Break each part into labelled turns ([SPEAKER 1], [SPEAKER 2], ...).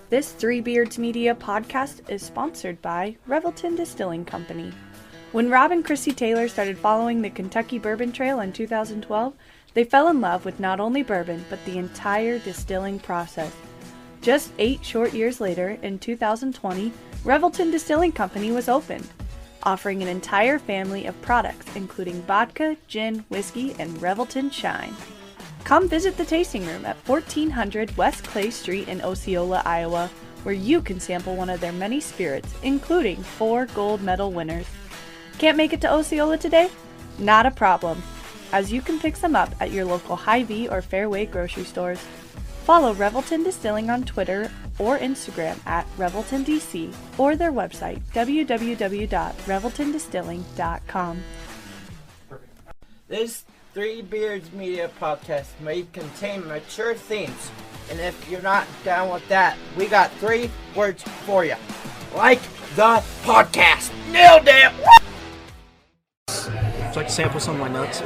[SPEAKER 1] This Three Beards Media podcast is sponsored by Revelton Distilling Company. When Rob and Chrissy Taylor started following the Kentucky Bourbon Trail in 2012, they fell in love with not only bourbon, but the entire distilling process. Just 8 short years later, in 2020, Revelton Distilling Company was opened, offering an entire family of products including vodka, gin, whiskey, and Revelton Shine. Come visit the tasting room at 1400 West Clay Street in Osceola, Iowa, where you can sample one of their many spirits, including 4 gold medal winners. Can't make it to Osceola today? Not a problem, as you can pick some up at your local Hy-Vee or Fairway grocery stores. Follow Revelton Distilling on Twitter or Instagram at ReveltonDC or their website www.reveltondistilling.com.
[SPEAKER 2] This Three Beards Media podcast may contain mature themes, and if you're not down with that, we got 3 words for you. Like the podcast. Nailed it!
[SPEAKER 3] Would you like to sample some of my nuts?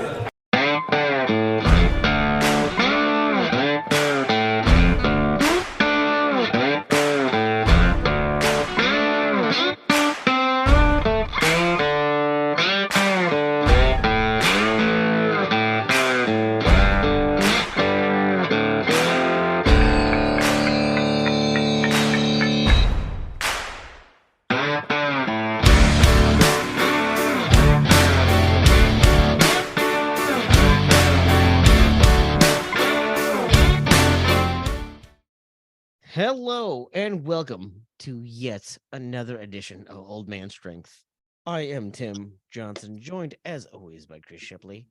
[SPEAKER 3] Hello and welcome to yet another edition of Old Man Strength. I am Tim Johnson, joined as always by Chris Shipley.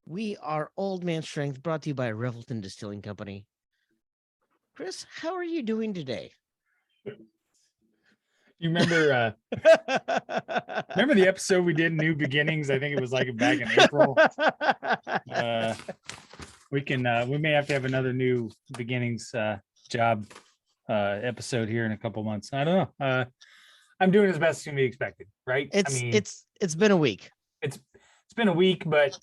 [SPEAKER 3] We are Old Man Strength, brought to you by Revelton Distilling Company. Chris, how are you doing today?
[SPEAKER 4] You remember remember the episode we did, New Beginnings? I think it was like back in April. We may have to have another New Beginnings job episode here in a couple months. I don't know. I'm doing as best as can be expected, right?
[SPEAKER 3] It's been a week.
[SPEAKER 4] It's been a week, but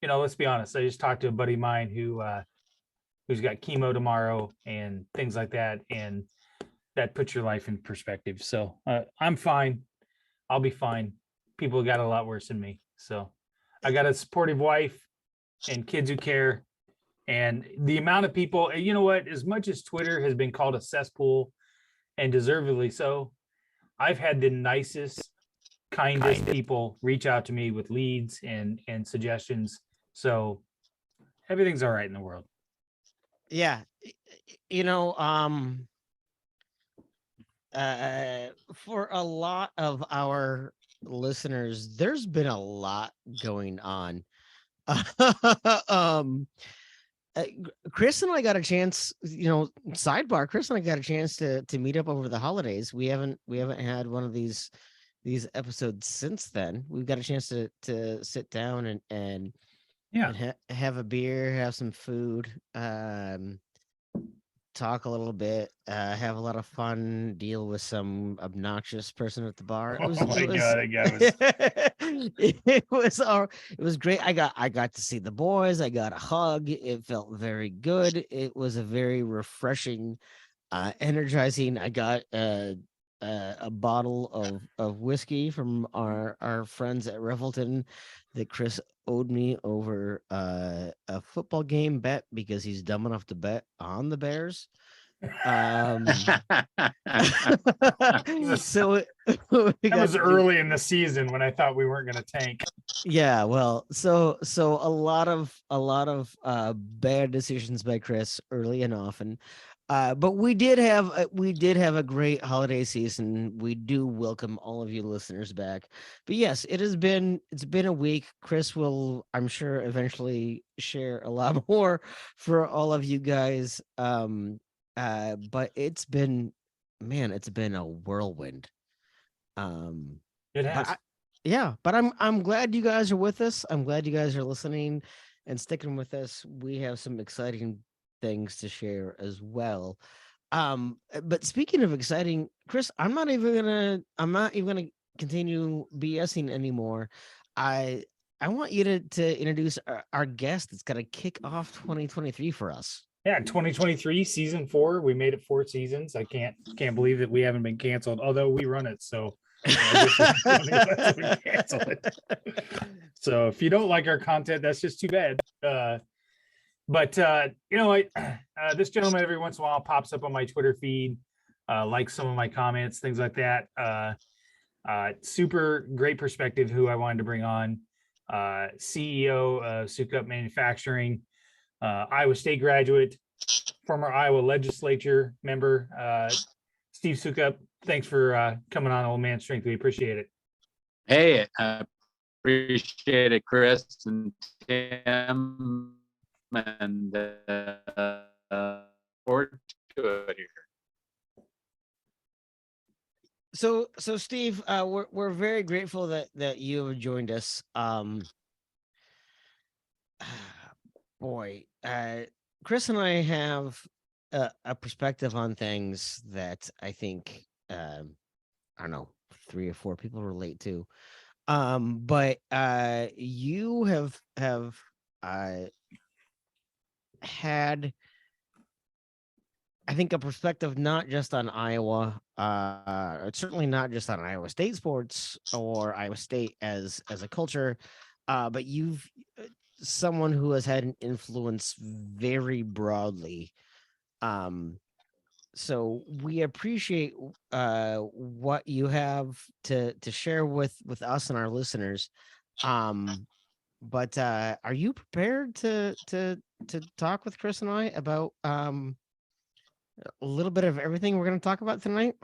[SPEAKER 4] let's be honest. I just talked to a buddy of mine who's got chemo tomorrow and things like that, and that puts your life in perspective. So I'm fine. I'll be fine. People got a lot worse than me. So I got a supportive wife and kids who care. And the amount of people, you know what, as much as Twitter has been called a cesspool, and deservedly so, I've had the nicest, kindest people reach out to me with leads and suggestions. So everything's all right in the world.
[SPEAKER 3] Yeah. For a lot of our listeners, there's been a lot going on. Chris and I got a chance, sidebar, Chris and I got a chance to meet up over the holidays. We haven't had one of these episodes since then. We've got a chance to sit down and have a beer, have some food, talk a little bit, have a lot of fun, deal with some obnoxious person at the bar. It was great. I got to see the boys. I got a hug. It felt very good. It was a very refreshing, energizing. I got a bottle of whiskey from our friends at Revelton that Chris owed me over a football game bet because he's dumb enough to bet on the Bears. So
[SPEAKER 4] that was early in the season when I thought we weren't going to tank.
[SPEAKER 3] Yeah, well, so a lot of bad decisions by Chris early and often. But we did have a great holiday season. We do welcome all of you listeners back. But yes, it's been a week. Chris will, I'm sure, eventually share a lot more for all of you guys. But it's been a whirlwind.
[SPEAKER 4] It has.
[SPEAKER 3] But I'm glad you guys are with us. I'm glad you guys are listening and sticking with us. We have some exciting things to share as well. But speaking of exciting, Chris, I'm not even gonna continue BSing anymore. I want you to introduce our guest that's gonna kick off 2023 for us.
[SPEAKER 4] Yeah, 2023 season 4. We made it 4 seasons. I can't believe that we haven't been canceled, although we run it. So I guess we're the only ones that would cancel it. So if you don't like our content, that's just too bad. But this gentleman every once in a while pops up on my Twitter feed, likes some of my comments, things like that. Super great perspective who I wanted to bring on. CEO of Sukup Manufacturing, Iowa State graduate, former Iowa legislature member, Steve Sukup. Thanks for coming on, Old Man Strength. We appreciate it.
[SPEAKER 5] Hey, I appreciate it, Chris and Tim, and forward to it here.
[SPEAKER 3] So Steve, we're very grateful that you have joined us. Boy, Chris and I have a perspective on things that I think I don't know, 3 or 4 people relate to. But you have had, I think, a perspective not just on Iowa, certainly not just on Iowa State sports or Iowa State as a culture, but you've someone who has had an influence very broadly. So we appreciate what you have to share with us and our listeners. But are you prepared to talk with Chris and I about a little bit of everything we're going to talk about tonight?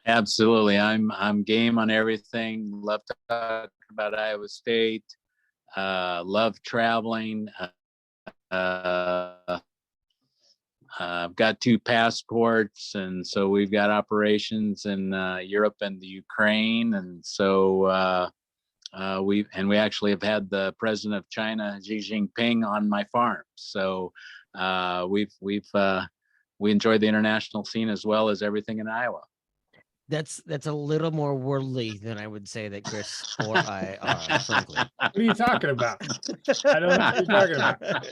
[SPEAKER 5] Absolutely, I'm game on everything. Love to talk about Iowa State. Love traveling. I've got 2 passports, and so we've got operations in Europe and the Ukraine, and so we actually have had the president of China, Xi Jinping, on my farm. So we enjoy the international scene as well as everything in Iowa.
[SPEAKER 3] That's a little more worldly than I would say that Chris or I are, frankly.
[SPEAKER 4] What are you talking about? I don't know what you're talking about.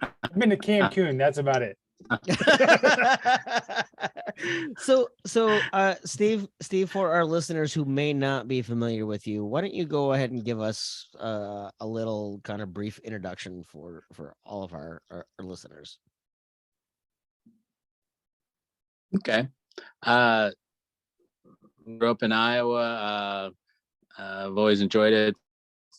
[SPEAKER 4] I've been to Cancun. That's about it.
[SPEAKER 3] So Steve, for our listeners who may not be familiar with you, why don't you go ahead and give us a little kind of brief introduction for all of our listeners.
[SPEAKER 5] Okay. Grew up in Iowa. I've always enjoyed it.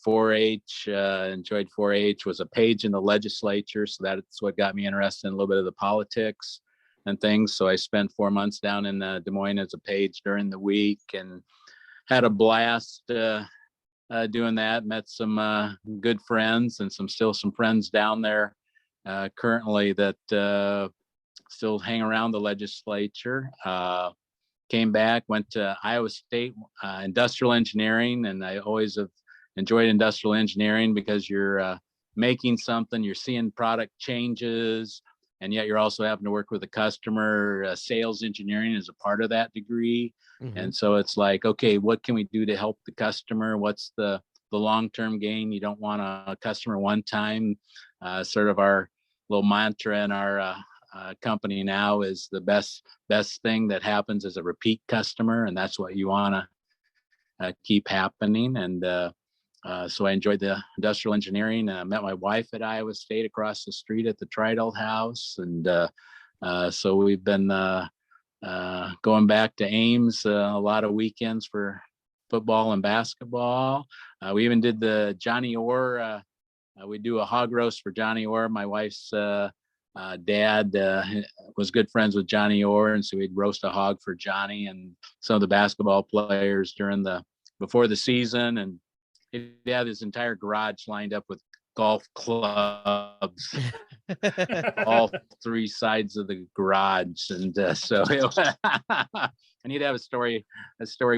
[SPEAKER 5] 4-H, enjoyed 4-H, was a page in the legislature. So that's what got me interested in a little bit of the politics and things. So I spent 4 months down in Des Moines as a page during the week and had a blast doing that. Met some good friends and still some friends down there currently that still hang around the legislature. Came back, went to Iowa State industrial engineering, and I always have enjoyed industrial engineering because you're making something, you're seeing product changes, and yet you're also having to work with the customer. Sales engineering is a part of that degree. Mm-hmm. And so it's like, okay, what can we do to help the customer? What's the long-term gain? You don't want a customer one time. Sort of our little mantra in our company now is the best thing that happens is a repeat customer, and that's what you want to keep happening. And so I enjoyed the industrial engineering. Met my wife at Iowa State across the street at the Tridal House, and so we've been going back to Ames a lot of weekends for football and basketball. We even did the Johnny Orr. We do a hog roast for Johnny Orr. My wife's dad was good friends with Johnny Orr, and so we'd roast a hog for Johnny and some of the basketball players before the season. And he had his entire garage lined up with golf clubs, all 3 sides of the garage, and so I need to have a story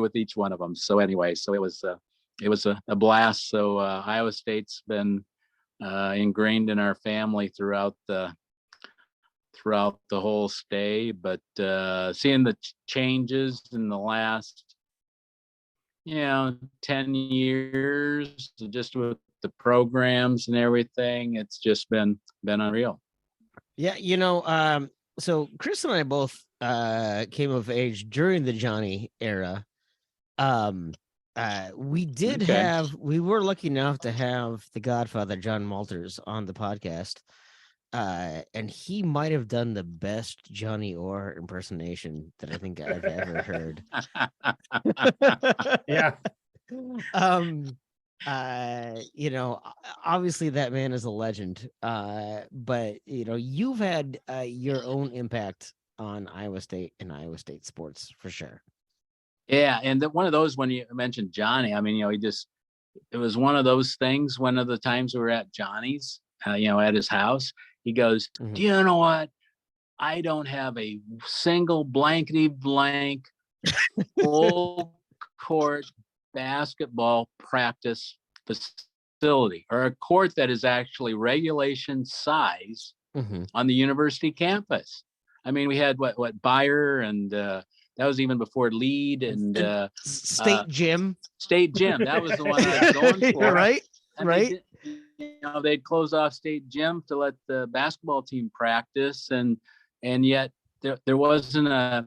[SPEAKER 5] with each one of them. So anyway, so it was a blast. So Iowa State's been ingrained in our family throughout the whole stay, but seeing the changes in the last 10 years, just with the programs and everything. It's just been unreal.
[SPEAKER 3] Yeah, so Chris and I both came of age during the Johnny era. We were lucky enough to have the Godfather John Malters on the podcast. And he might have done the best Johnny Orr impersonation that I think I've ever heard.
[SPEAKER 4] Yeah.
[SPEAKER 3] Obviously that man is a legend. But you've had your own impact on Iowa State and Iowa State sports for sure.
[SPEAKER 5] Yeah, and one of those, when you mentioned Johnny, I mean, it was one of those things. One of the times we were at Johnny's, at his house, he goes, "Do you know what? I don't have a single blankety blank full court basketball practice facility, or a court that is actually regulation size on the university campus." I mean, we had what Bayer, and that was even before Lead and
[SPEAKER 3] State Gym.
[SPEAKER 5] State Gym. That was the one I was going for.
[SPEAKER 3] Right.
[SPEAKER 5] And
[SPEAKER 3] right.
[SPEAKER 5] They'd close off State Gym to let the basketball team practice, and yet there wasn't a.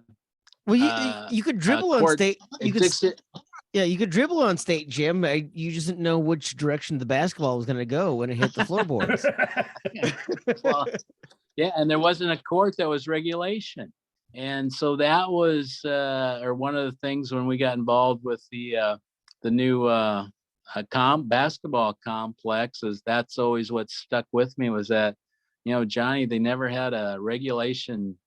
[SPEAKER 3] Well, you could dribble on State. You could dribble on State Gym. You just didn't know which direction the basketball was going to go when it hit the floorboards.
[SPEAKER 5] Well, yeah, and there wasn't a court that was regulation, and so that was one of the things when we got involved with the new basketball complex. Is that's always what stuck with me, was that Johnny, they never had a regulation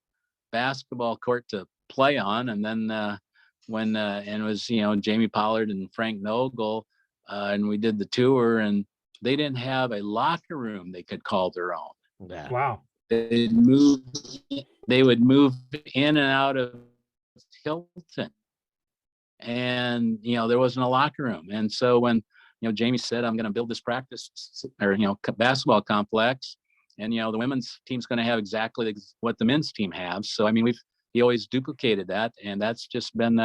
[SPEAKER 5] basketball court to play on, and then when and it was Jamie Pollard and Frank Nogel, and we did the tour, and they didn't have a locker room they could call their own.
[SPEAKER 3] Yeah.
[SPEAKER 4] Wow.
[SPEAKER 5] They would move in and out of Hilton, and there wasn't a locker room. And so when Jamie said, "I'm going to build this practice or basketball complex, and the women's team's going to have exactly what the men's team have." So I mean, he always duplicated that, and that's just been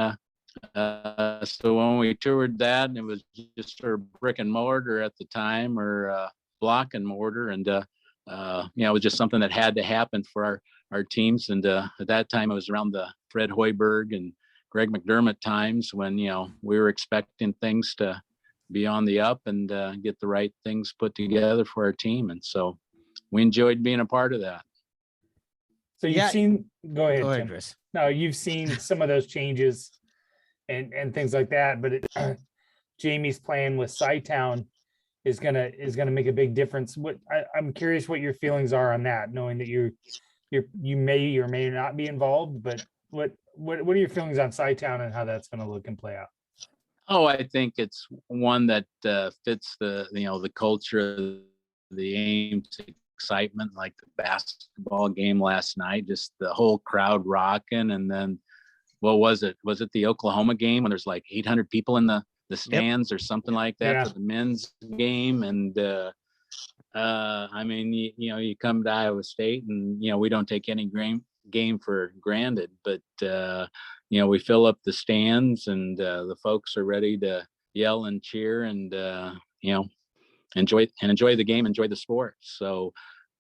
[SPEAKER 5] so when we toured that, and it was just sort of brick and mortar at the time, or block and mortar, and it was just something that had to happen for our teams. And at that time, it was around the Fred Hoiberg and Greg McDermott times, when we were expecting things to be on the up and get the right things put together for our team, and so we enjoyed being a part of that.
[SPEAKER 4] So you've seen. Go ahead, Tim.
[SPEAKER 3] Chris.
[SPEAKER 4] No, you've seen some of those changes and things like that, but Jamie's plan with Sci-Town is gonna make a big difference. I'm curious what your feelings are on that, knowing that you may or may not be involved, but what are your feelings on Sci-Town and how that's going to look and play out?
[SPEAKER 5] Oh, I think it's one that fits the culture, the Ames excitement, like the basketball game last night, just the whole crowd rocking. And then what was it? Was it the Oklahoma game when there's like 800 people in the stands, or something like that, for the men's game? And I mean, you come to Iowa State, and we don't take any game for granted, but we fill up the stands, and the folks are ready to yell and cheer, and enjoy the game, enjoy the sport. So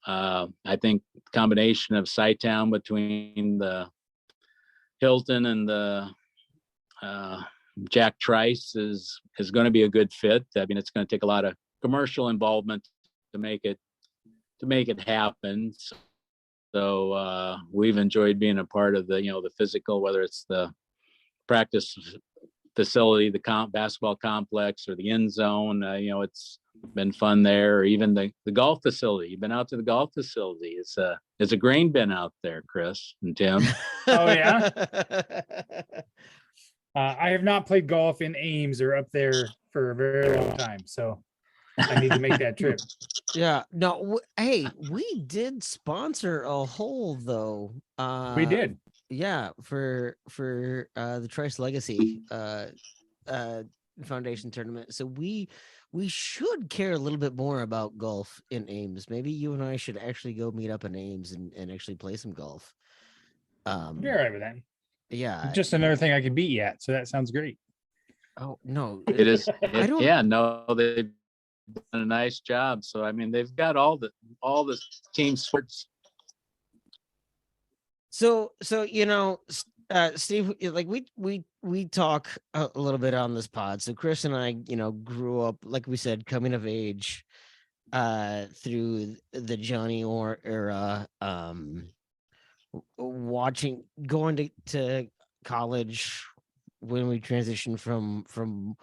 [SPEAKER 5] I think the combination of Sci-Town between the Hilton and the Jack Trice is going to be a good fit. I mean, it's going to take a lot of commercial involvement to make it happen. So we've enjoyed being a part of the physical, whether it's the practice facility, the basketball complex, or the end zone. It's been fun there, or even the golf facility. You've been out to the golf facility. It's a grain bin out there, Chris and Tim.
[SPEAKER 4] Oh yeah. I have not played golf in Ames or up there for a very long time, so I need to make that trip.
[SPEAKER 3] Yeah. No. Hey, we did sponsor a hole though.
[SPEAKER 4] We did.
[SPEAKER 3] Yeah, for the Trice Legacy Foundation tournament. So we should care a little bit more about golf in Ames. Maybe you and I should actually go meet up in Ames and actually play some golf.
[SPEAKER 4] You're all right with that.
[SPEAKER 3] Yeah.
[SPEAKER 4] Just another thing I could beat at. So that sounds great.
[SPEAKER 3] Oh no.
[SPEAKER 5] It is. No, they've done a nice job. So I mean, they've got all the team sports.
[SPEAKER 3] So Steve, like we talk a little bit on this pod. So Chris and I, grew up, like we said, coming of age through the Johnny Orr era, going to college when we transitioned from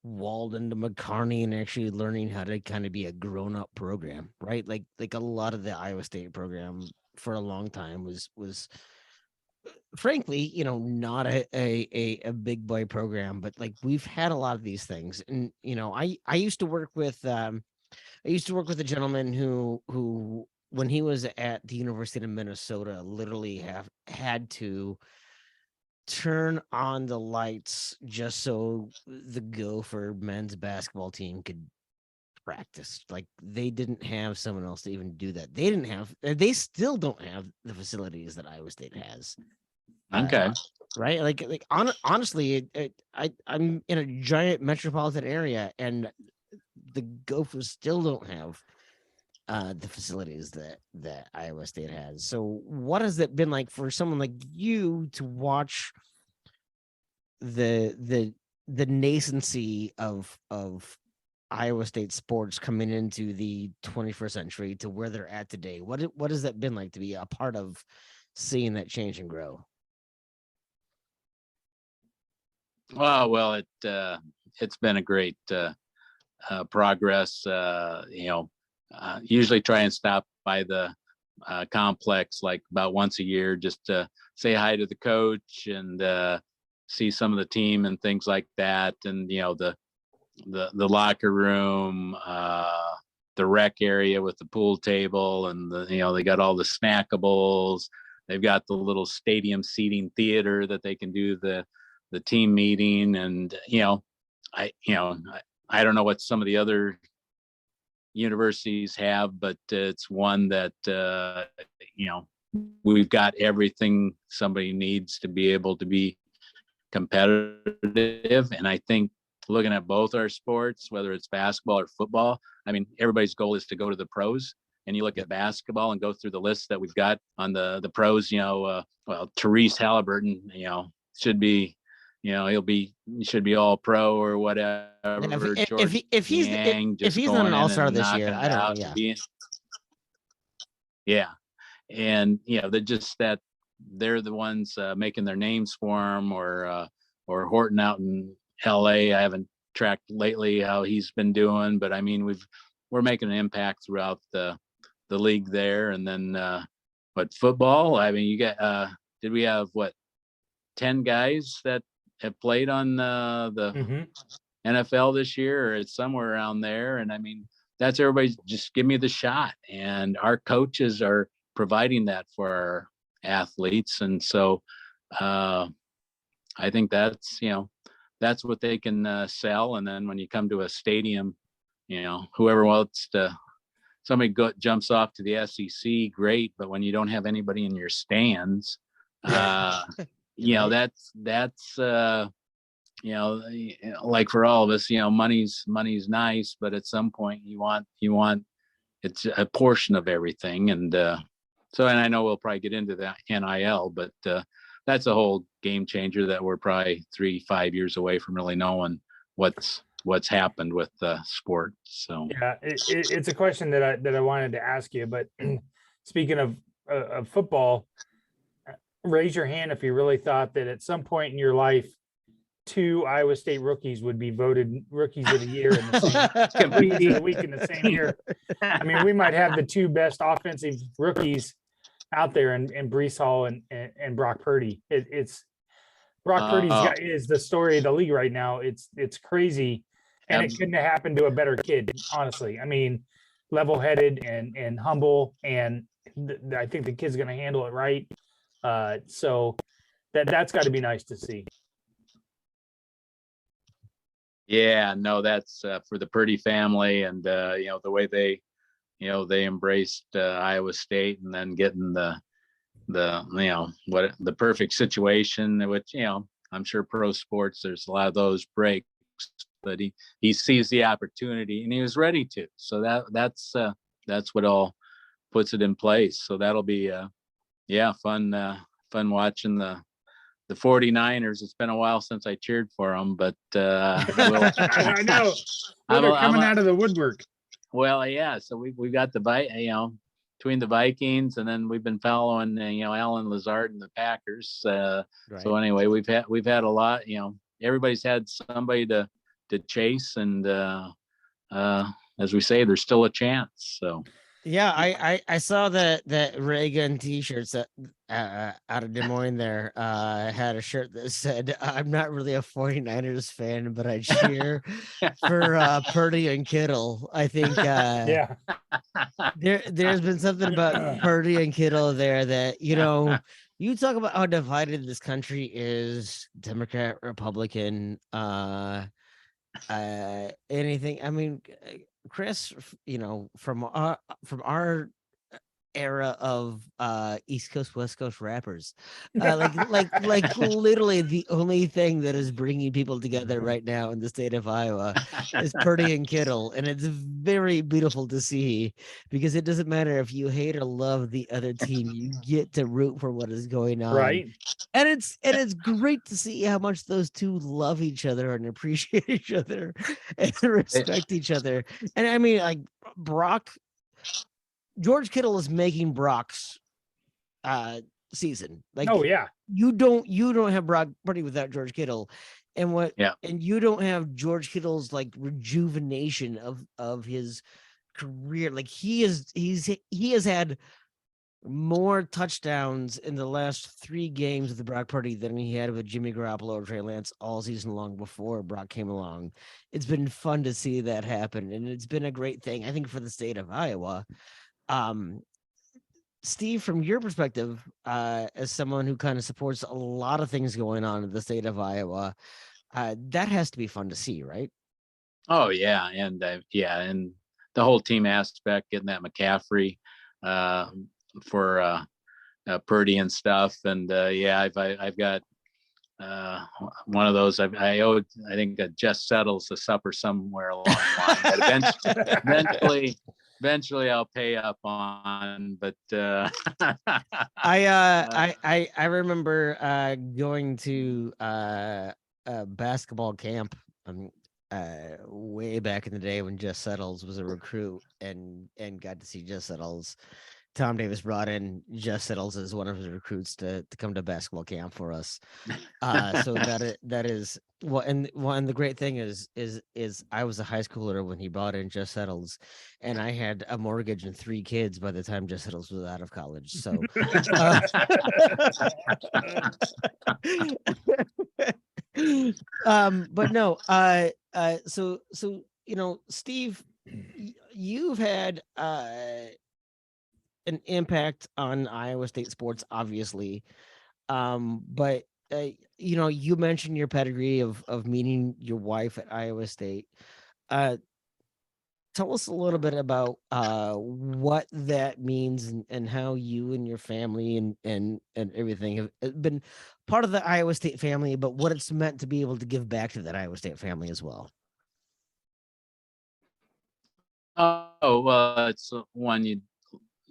[SPEAKER 3] Walden to McCarney, and actually learning how to kind of be a grown-up program, right? Like a lot of the Iowa State program for a long time was frankly, not a big boy program, but like we've had a lot of these things. And I used to work with a gentleman who when he was at the University of Minnesota literally had to turn on the lights just so the Gopher men's basketball team could practice. Like they didn't have someone else to even do that. They still don't have the facilities that Iowa State has.
[SPEAKER 5] Okay.
[SPEAKER 3] Right. Honestly, I'm in a giant metropolitan area, and the Gophers still don't have the facilities that Iowa State has. So what has it been like for someone like you to watch the nascency of Iowa State sports coming into the 21st century to where they're at today? What has that been like to be a part of seeing that change and grow?
[SPEAKER 5] Well, it's been a great progress. Usually try and stop by the complex like about once a year just to say hi to the coach and see some of the team and things like that. And the locker room, the rec area with the pool table, and they got all the snackables. They've got the little stadium seating theater that they can do the team meeting. And I don't know what some of the other universities have, but it's one that we've got everything somebody needs to be able to be competitive. And I think looking at both our sports, whether it's basketball or football, I mean, everybody's goal is to go to the pros. And you look at basketball and go through the list that we've got on the pros, Therese Halliburton, should be, he should be all pro or whatever.
[SPEAKER 3] If he's not an all-star this year, I don't know.
[SPEAKER 5] Yeah. And they're the ones making their names for him, or Horton out in LA. I haven't tracked lately how he's been doing, but I mean, we're making an impact throughout the league there. And then football, I mean, you got did we have 10 guys that have played on the NFL this year, or it's somewhere around there? And I mean, that's everybody just give me the shot, and our coaches are providing that for our athletes. And so I think that's what they can sell. And then when you come to a stadium, whoever wants to, somebody jumps off to the SEC, great. But when you don't have anybody in your stands, that's like for all of us, money's nice, but at some point you want it's a portion of everything. And and I know we'll probably get into that NIL, but that's a whole game changer that we're probably 3-5 years away from really knowing what's happened with the sport. So
[SPEAKER 4] yeah, it's a question that I wanted to ask you. But speaking of football, raise your hand if you really thought that at some point in your life 2 Iowa State rookies would be voted rookies of the year in the same rookies of the week in the same year. I mean, we might have the 2 best offensive rookies out there, and Breece Hall and Brock Purdy. It's Brock Purdy is the story of the league right now. It's crazy, and it couldn't have happened to a better kid, honestly. I mean, level-headed and humble, and I think the kid's going to handle it right. So that's got to be nice to see.
[SPEAKER 5] Yeah, no, that's for the Purdy family, and the way they embraced Iowa State, and then getting the perfect situation, which I'm sure pro sports, there's a lot of those breaks, but he sees the opportunity and he was ready to. So that's what all puts it in place. So that'll be fun watching the 49ers. It's been a while since I cheered for them, but
[SPEAKER 4] I know. Well, they're coming out of the woodwork.
[SPEAKER 5] Well, yeah. So we got between the Vikings, and then we've been following Alan Lazard and the Packers. Right. So anyway, we've had a lot. Everybody's had somebody to chase, and as we say, there's still a chance. So.
[SPEAKER 3] Yeah, I saw that Reagan t-shirts that out of Des Moines there had a shirt that said, "I'm not really a 49ers fan, but I cheer for Purdy and Kittle." I think there's been something about Purdy and Kittle there that you talk about how divided this country is, Democrat, Republican, anything. I mean, Chris, from our era of East Coast, West Coast rappers, like literally the only thing that is bringing people together right now in the state of Iowa is Purdy and Kittle, and it's very beautiful to see, because it doesn't matter if you hate or love the other team, you get to root for what is going on,
[SPEAKER 4] right?
[SPEAKER 3] And it's great to see how much those two love each other and appreciate each other and respect each other. And I mean, like George Kittle is making Brock's season. Like,
[SPEAKER 4] oh yeah,
[SPEAKER 3] you don't have Brock Purdy without George Kittle, and and you don't have George Kittle's like rejuvenation of his career. Like he has had more touchdowns in the last 3 games of the Brock Purdy than he had with Jimmy Garoppolo or Trey Lance all season long before Brock came along. It's been fun to see that happen, and it's been a great thing, I think, for the state of Iowa. Steve, from your perspective, as someone who kind of supports a lot of things going on in the state of Iowa, that has to be fun to see, right?
[SPEAKER 5] Oh yeah, and and the whole team aspect, getting that McCaffrey for Purdy and stuff, and I've got one of those. I owed, I think, Jess Settles a supper somewhere along the line, but eventually I'll pay up on. But
[SPEAKER 3] I remember going to a basketball camp way back in the day when Jess Settles was a recruit, and got to see Jess Settles. Tom Davis brought in Jess Settles as one of his recruits to come to basketball camp for us. So that is well, and the great thing is I was a high schooler when he brought in Jess Settles, and I had a mortgage and 3 kids by the time Jess Settles was out of college. So, but no, so Steve, you've had an impact on Iowa State sports, obviously. But you mentioned your pedigree of meeting your wife at Iowa State. Tell us a little bit about what that means, and how you and your family and everything have been part of the Iowa State family, but what it's meant to be able to give back to that Iowa State family as well.
[SPEAKER 5] Oh, well, it's one you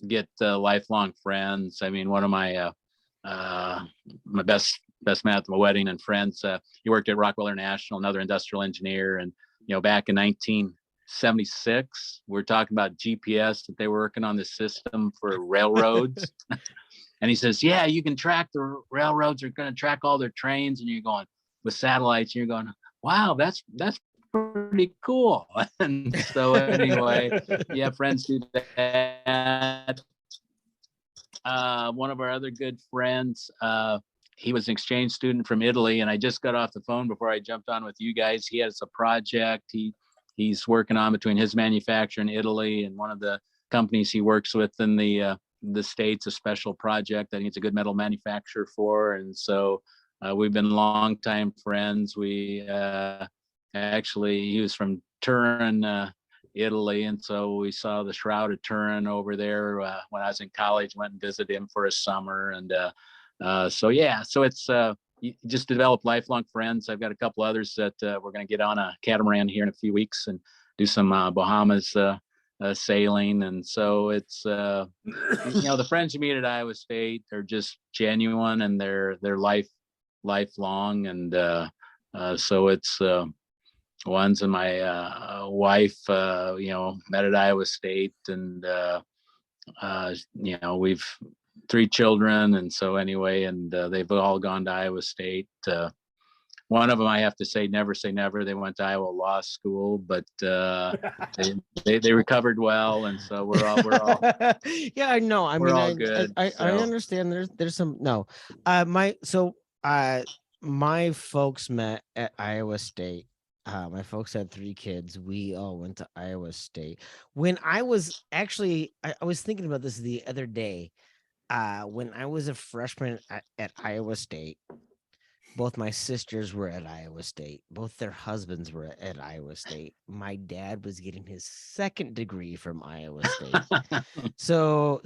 [SPEAKER 5] get lifelong friends. I mean, one of my my best man at my wedding and friends, he worked at Rockwell International, another industrial engineer, and back in 1976, we're talking about GPS, that they were working on this system for railroads. And he says, yeah, you can track the railroads, are going to track all their trains, and you're going with satellites, and you're going, wow, that's pretty cool. And so anyway, yeah, friends do that. One of our other good friends, he was an exchange student from Italy, and I just got off the phone before I jumped on with you guys. He has a project he's working on between his manufacturer in Italy and one of the companies he works with in the States, a special project that he's a good metal manufacturer for. And so we've been longtime friends. We actually, he was from Turin, Italy, and so we saw the Shroud of Turin over there when I was in college. Went and visited him for a summer, and so it's you just develop lifelong friends. I've got a couple others that we're going to get on a catamaran here in a few weeks and do some Bahamas sailing. And so it's, the friends you meet at Iowa State are just genuine, and they're lifelong. And so it's ones and my wife, met at Iowa State, and we've 3 children. And so anyway, and they've all gone to Iowa State. One of them, I have to say never. They went to Iowa Law School, but they recovered well, and so we're all
[SPEAKER 3] yeah, I know. I
[SPEAKER 5] we're
[SPEAKER 3] mean,
[SPEAKER 5] all good.
[SPEAKER 3] I understand. There's some no. My folks met at Iowa State. My folks had 3 kids. We all went to Iowa State. When I was actually, I was thinking about this the other day. When I was a freshman at Iowa State, both my sisters were at Iowa State. Both their husbands were at Iowa State. My dad was getting his 2nd degree from Iowa State. So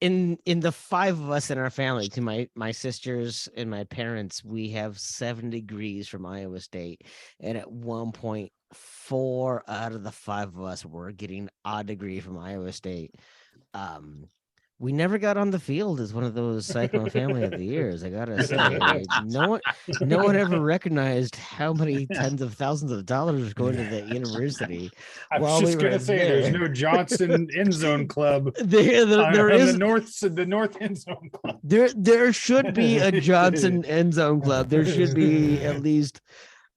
[SPEAKER 3] in the 5 of us in our family, to my sisters and my parents, we have 7 degrees from Iowa State. And at one point, 4 out of the 5 of us were getting a degree from Iowa State. We never got on the field as one of those Cyclone Family of the Years. I gotta say, no one ever recognized how many tens of thousands of dollars were going to the university.
[SPEAKER 4] I was just gonna say, there's no Johnson End Zone Club.
[SPEAKER 3] There is
[SPEAKER 4] the North End Zone Club.
[SPEAKER 3] There should be a Johnson End Zone Club. There should be at least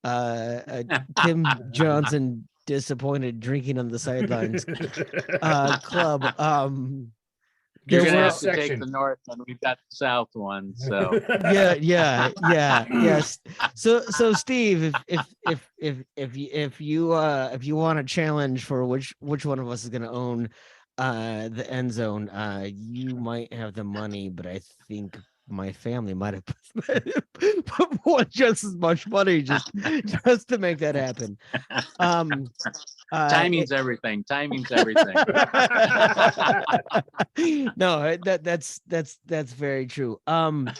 [SPEAKER 3] a Tim Johnson disappointed drinking on the sidelines club.
[SPEAKER 5] You're gonna have to take the north one. We've got the south one. So
[SPEAKER 3] yes. So Steve, if you want a challenge for which one of us is gonna own the end zone, you might have the money, but I think my family might have put just as much money just to make that happen.
[SPEAKER 5] Timing's everything.
[SPEAKER 3] No, that's very true. But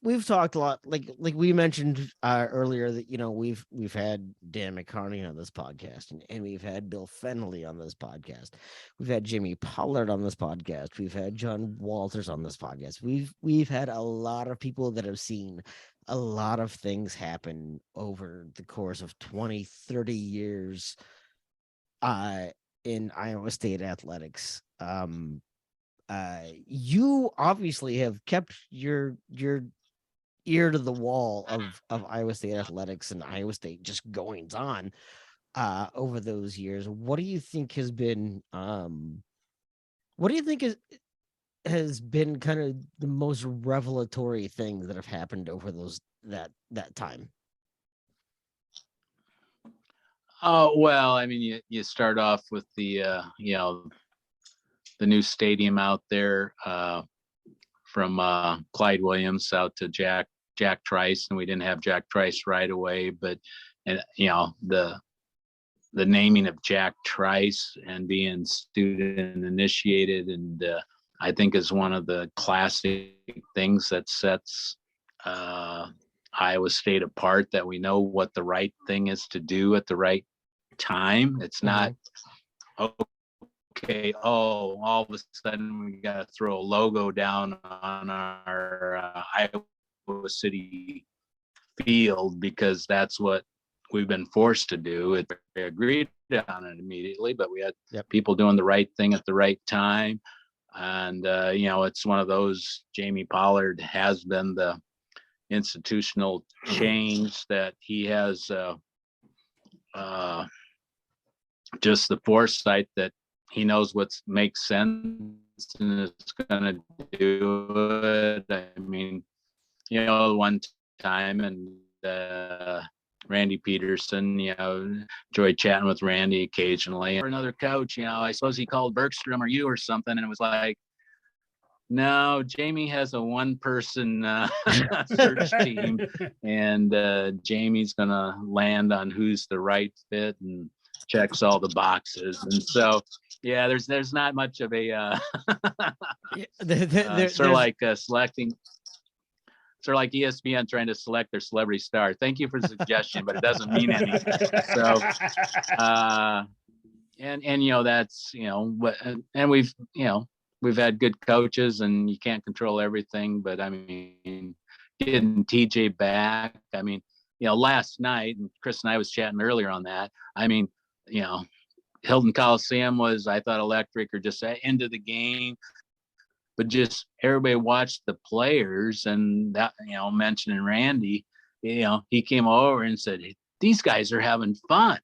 [SPEAKER 3] we've talked a lot, like we mentioned earlier, that we've had Dan McCarney on this podcast, and we've had Bill Fennelly on this podcast. We've had Jimmy Pollard on this podcast. We've had John Walters on this podcast. We've had a lot of people that have seen a lot of things happen over the course of 20, 30 years in Iowa State athletics. You obviously have kept your ear to the wall of Iowa State athletics and Iowa State just goings on over those years. What do you think has been has been kind of the most revelatory things that have happened over that time?
[SPEAKER 5] Oh, well, I mean, you start off with the new stadium out there, from Clyde Williams out to Jack Trice, and we didn't have Jack Trice right away, but the naming of Jack Trice and being student initiated, and I think is one of the classic things that sets Iowa State apart, that we know what the right thing is to do at the right time. It's not okay, all of a sudden we got to throw a logo down on our Iowa City field because that's what we've been forced to do. We agreed on it immediately, but we had people doing the right thing at the right time. And, it's one of those. Jamie Pollard has been the institutional change, that he has just the foresight that he knows what makes sense and is going to do it. I mean, one time, and Randy Peterson, enjoyed chatting with Randy occasionally. Or another coach, I suppose he called Bergstrom or you or something, and it was like, no, Jamie has a one-person search team, and Jamie's going to land on who's the right fit and checks all the boxes. And so Yeah, there's not much of a
[SPEAKER 3] There's
[SPEAKER 5] sort of like selecting, sort of like ESPN trying to select their celebrity star. Thank you for the suggestion, but it doesn't mean anything. So, and that's what, and we've had good coaches, and you can't control everything. But I mean, getting TJ back, I mean, last night, and Chris and I was chatting earlier on that. I mean, Hilton Coliseum was, I thought, electric, or just end of the game. But just everybody watched the players, and that, mentioning Randy, he came over and said, hey, these guys are having fun.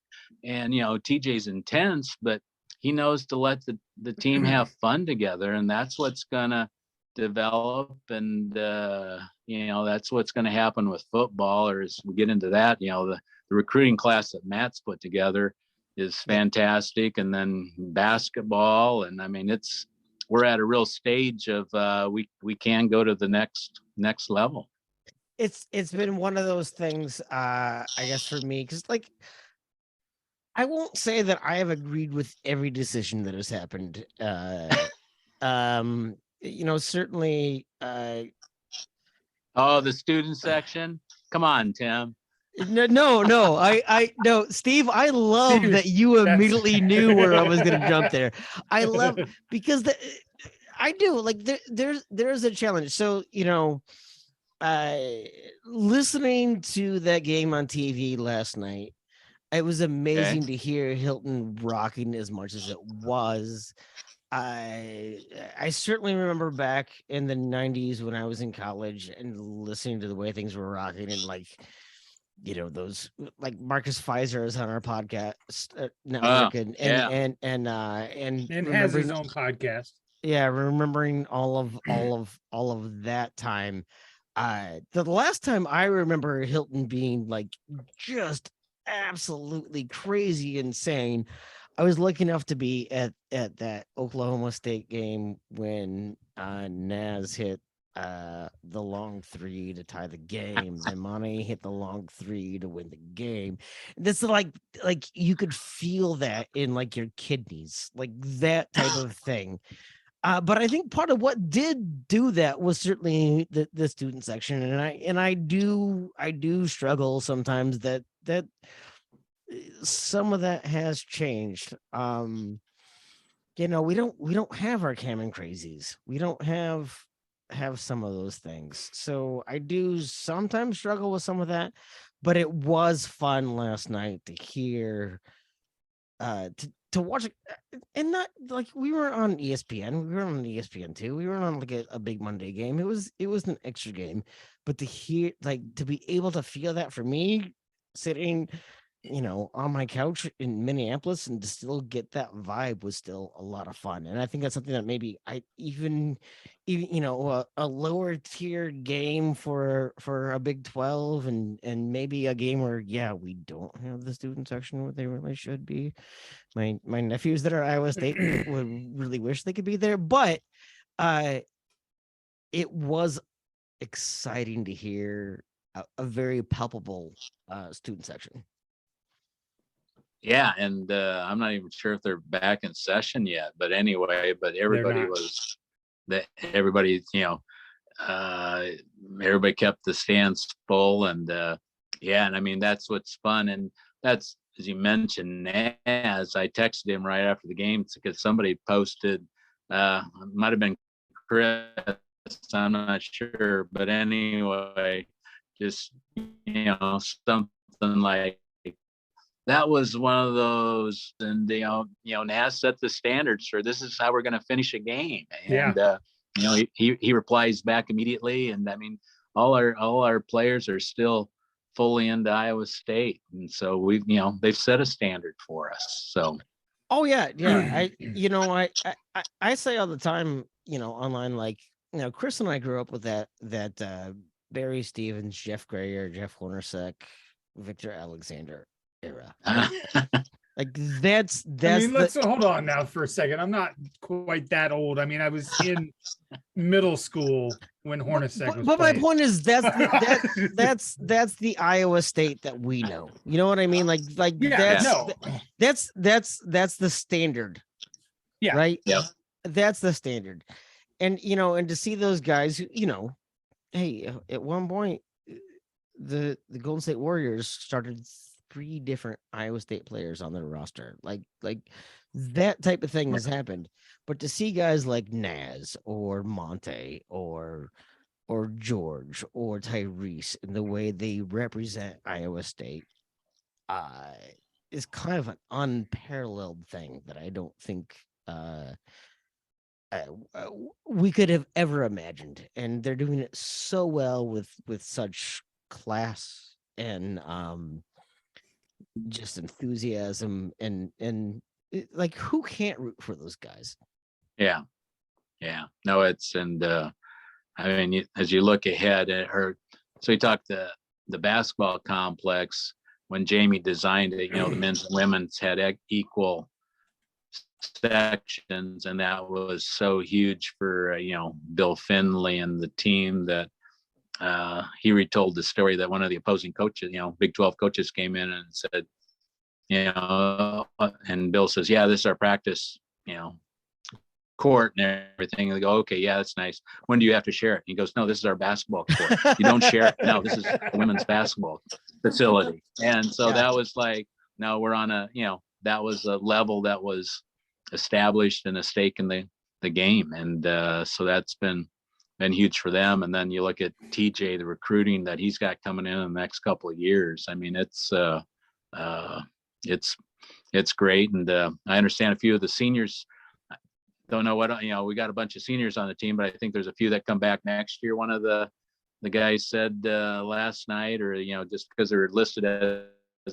[SPEAKER 5] And, TJ's intense, but he knows to let the team have fun together. And that's what's going to develop. And, that's what's going to happen with football, or as we get into that, the recruiting class that Matt's put together is fantastic. And then basketball. And I mean, we're at a real stage of we can go to the next level.
[SPEAKER 3] It's been one of those things, I guess, for me, because like, I won't say that I have agreed with every decision that has happened. Certainly.
[SPEAKER 5] Oh, the student section. Come on, Tim.
[SPEAKER 3] No. I no, Steve. I love
[SPEAKER 4] Steve,
[SPEAKER 3] that you immediately knew where I was going to jump there. I love because I do like there's a challenge. So listening to that game on TV last night, it was amazing to hear Hilton rocking as much as it was. I certainly remember back in the 90s when I was in college and listening to the way things were rocking, and like, those, like, Marcus Pfizer is on our podcast network, and
[SPEAKER 4] has his own podcast.
[SPEAKER 3] Yeah, remembering all of that time. The last time I remember Hilton being like just absolutely crazy insane, I was lucky enough to be at that Oklahoma State game when Naz hit the long three to tie the game, and Monty hit the long three to win the game. This is like you could feel that in like your kidneys, like that type of thing. But I think part of what did do that was certainly the student section, and I do struggle sometimes that some of that has changed. We don't have our Cameron crazies. We don't have some of those things. So I do sometimes struggle with some of that, but it was fun last night to hear, to watch it, and not like we were on ESPN. We were on ESPN2. We were on like a big Monday game. It was an extra game, but to hear, like, to be able to feel that for me sitting, on my couch in Minneapolis, and to still get that vibe was still a lot of fun. And I think that's something that maybe I even a lower tier game for a Big 12, and maybe a game where we don't have the student section what they really should be. My nephews that are Iowa State would really wish they could be there, but it was exciting to hear a very palpable student section.
[SPEAKER 5] Yeah, and I'm not even sure if they're back in session yet, but anyway, everybody was that everybody, everybody kept the stands full, and and I mean, that's what's fun. And that's, as you mentioned, as I texted him right after the game because somebody posted, might have been Chris, I'm not sure, but anyway, just something like, that was one of those, and Naz set the standards for this is how we're going to finish a game. And he replies back immediately, and I mean, all our players are still fully into Iowa State, and so they've set a standard for us. So I say all the time, online, like, Chris and I grew up with that Barry Stevens, Jeff Grayer, Jeff Hornacek, Victor Alexander era. Like that's
[SPEAKER 4] I mean, let's hold on now for a second. I'm not quite that old. I mean, I was in middle school when Hornacek was
[SPEAKER 3] but my
[SPEAKER 4] playing.
[SPEAKER 3] point is that's the Iowa State that we know. You know what I mean? Like that's the standard.
[SPEAKER 4] Yeah.
[SPEAKER 3] Right.
[SPEAKER 5] Yep.
[SPEAKER 3] That's the standard. And, and to see those guys who, hey, at one point, the Golden State Warriors started 3 different Iowa State players on their roster. Like that type of thing has happened. But to see guys like Naz or Monte or George or Tyrese and the way they represent Iowa State is kind of an unparalleled thing that I don't think uh, uh, we could have ever imagined. And they're doing it so well with such class and just enthusiasm and like who can't root for those guys?
[SPEAKER 5] Yeah. No, I mean, as you look ahead at her, so we talked the basketball complex when Jamie designed it, the men's and women's had equal sections, and that was so huge for, Bill Finley and the team that he retold the story that one of the opposing coaches, Big 12 coaches came in and said, and Bill says, yeah, this is our practice, court and everything. And they go, okay, yeah, that's nice. When do you have to share it? He goes, no, this is our basketball court. You don't share it. No, this is the women's basketball facility. And so that was like, no, we're on that was a level that was established and a stake in the game. And so that's been huge for them. And then you look at TJ, the recruiting that he's got coming in the next couple of years. I mean, it's great. And I understand a few of the seniors don't know what, we got a bunch of seniors on the team, but I think there's a few that come back next year. One of the guys said last night, or, just because they're listed as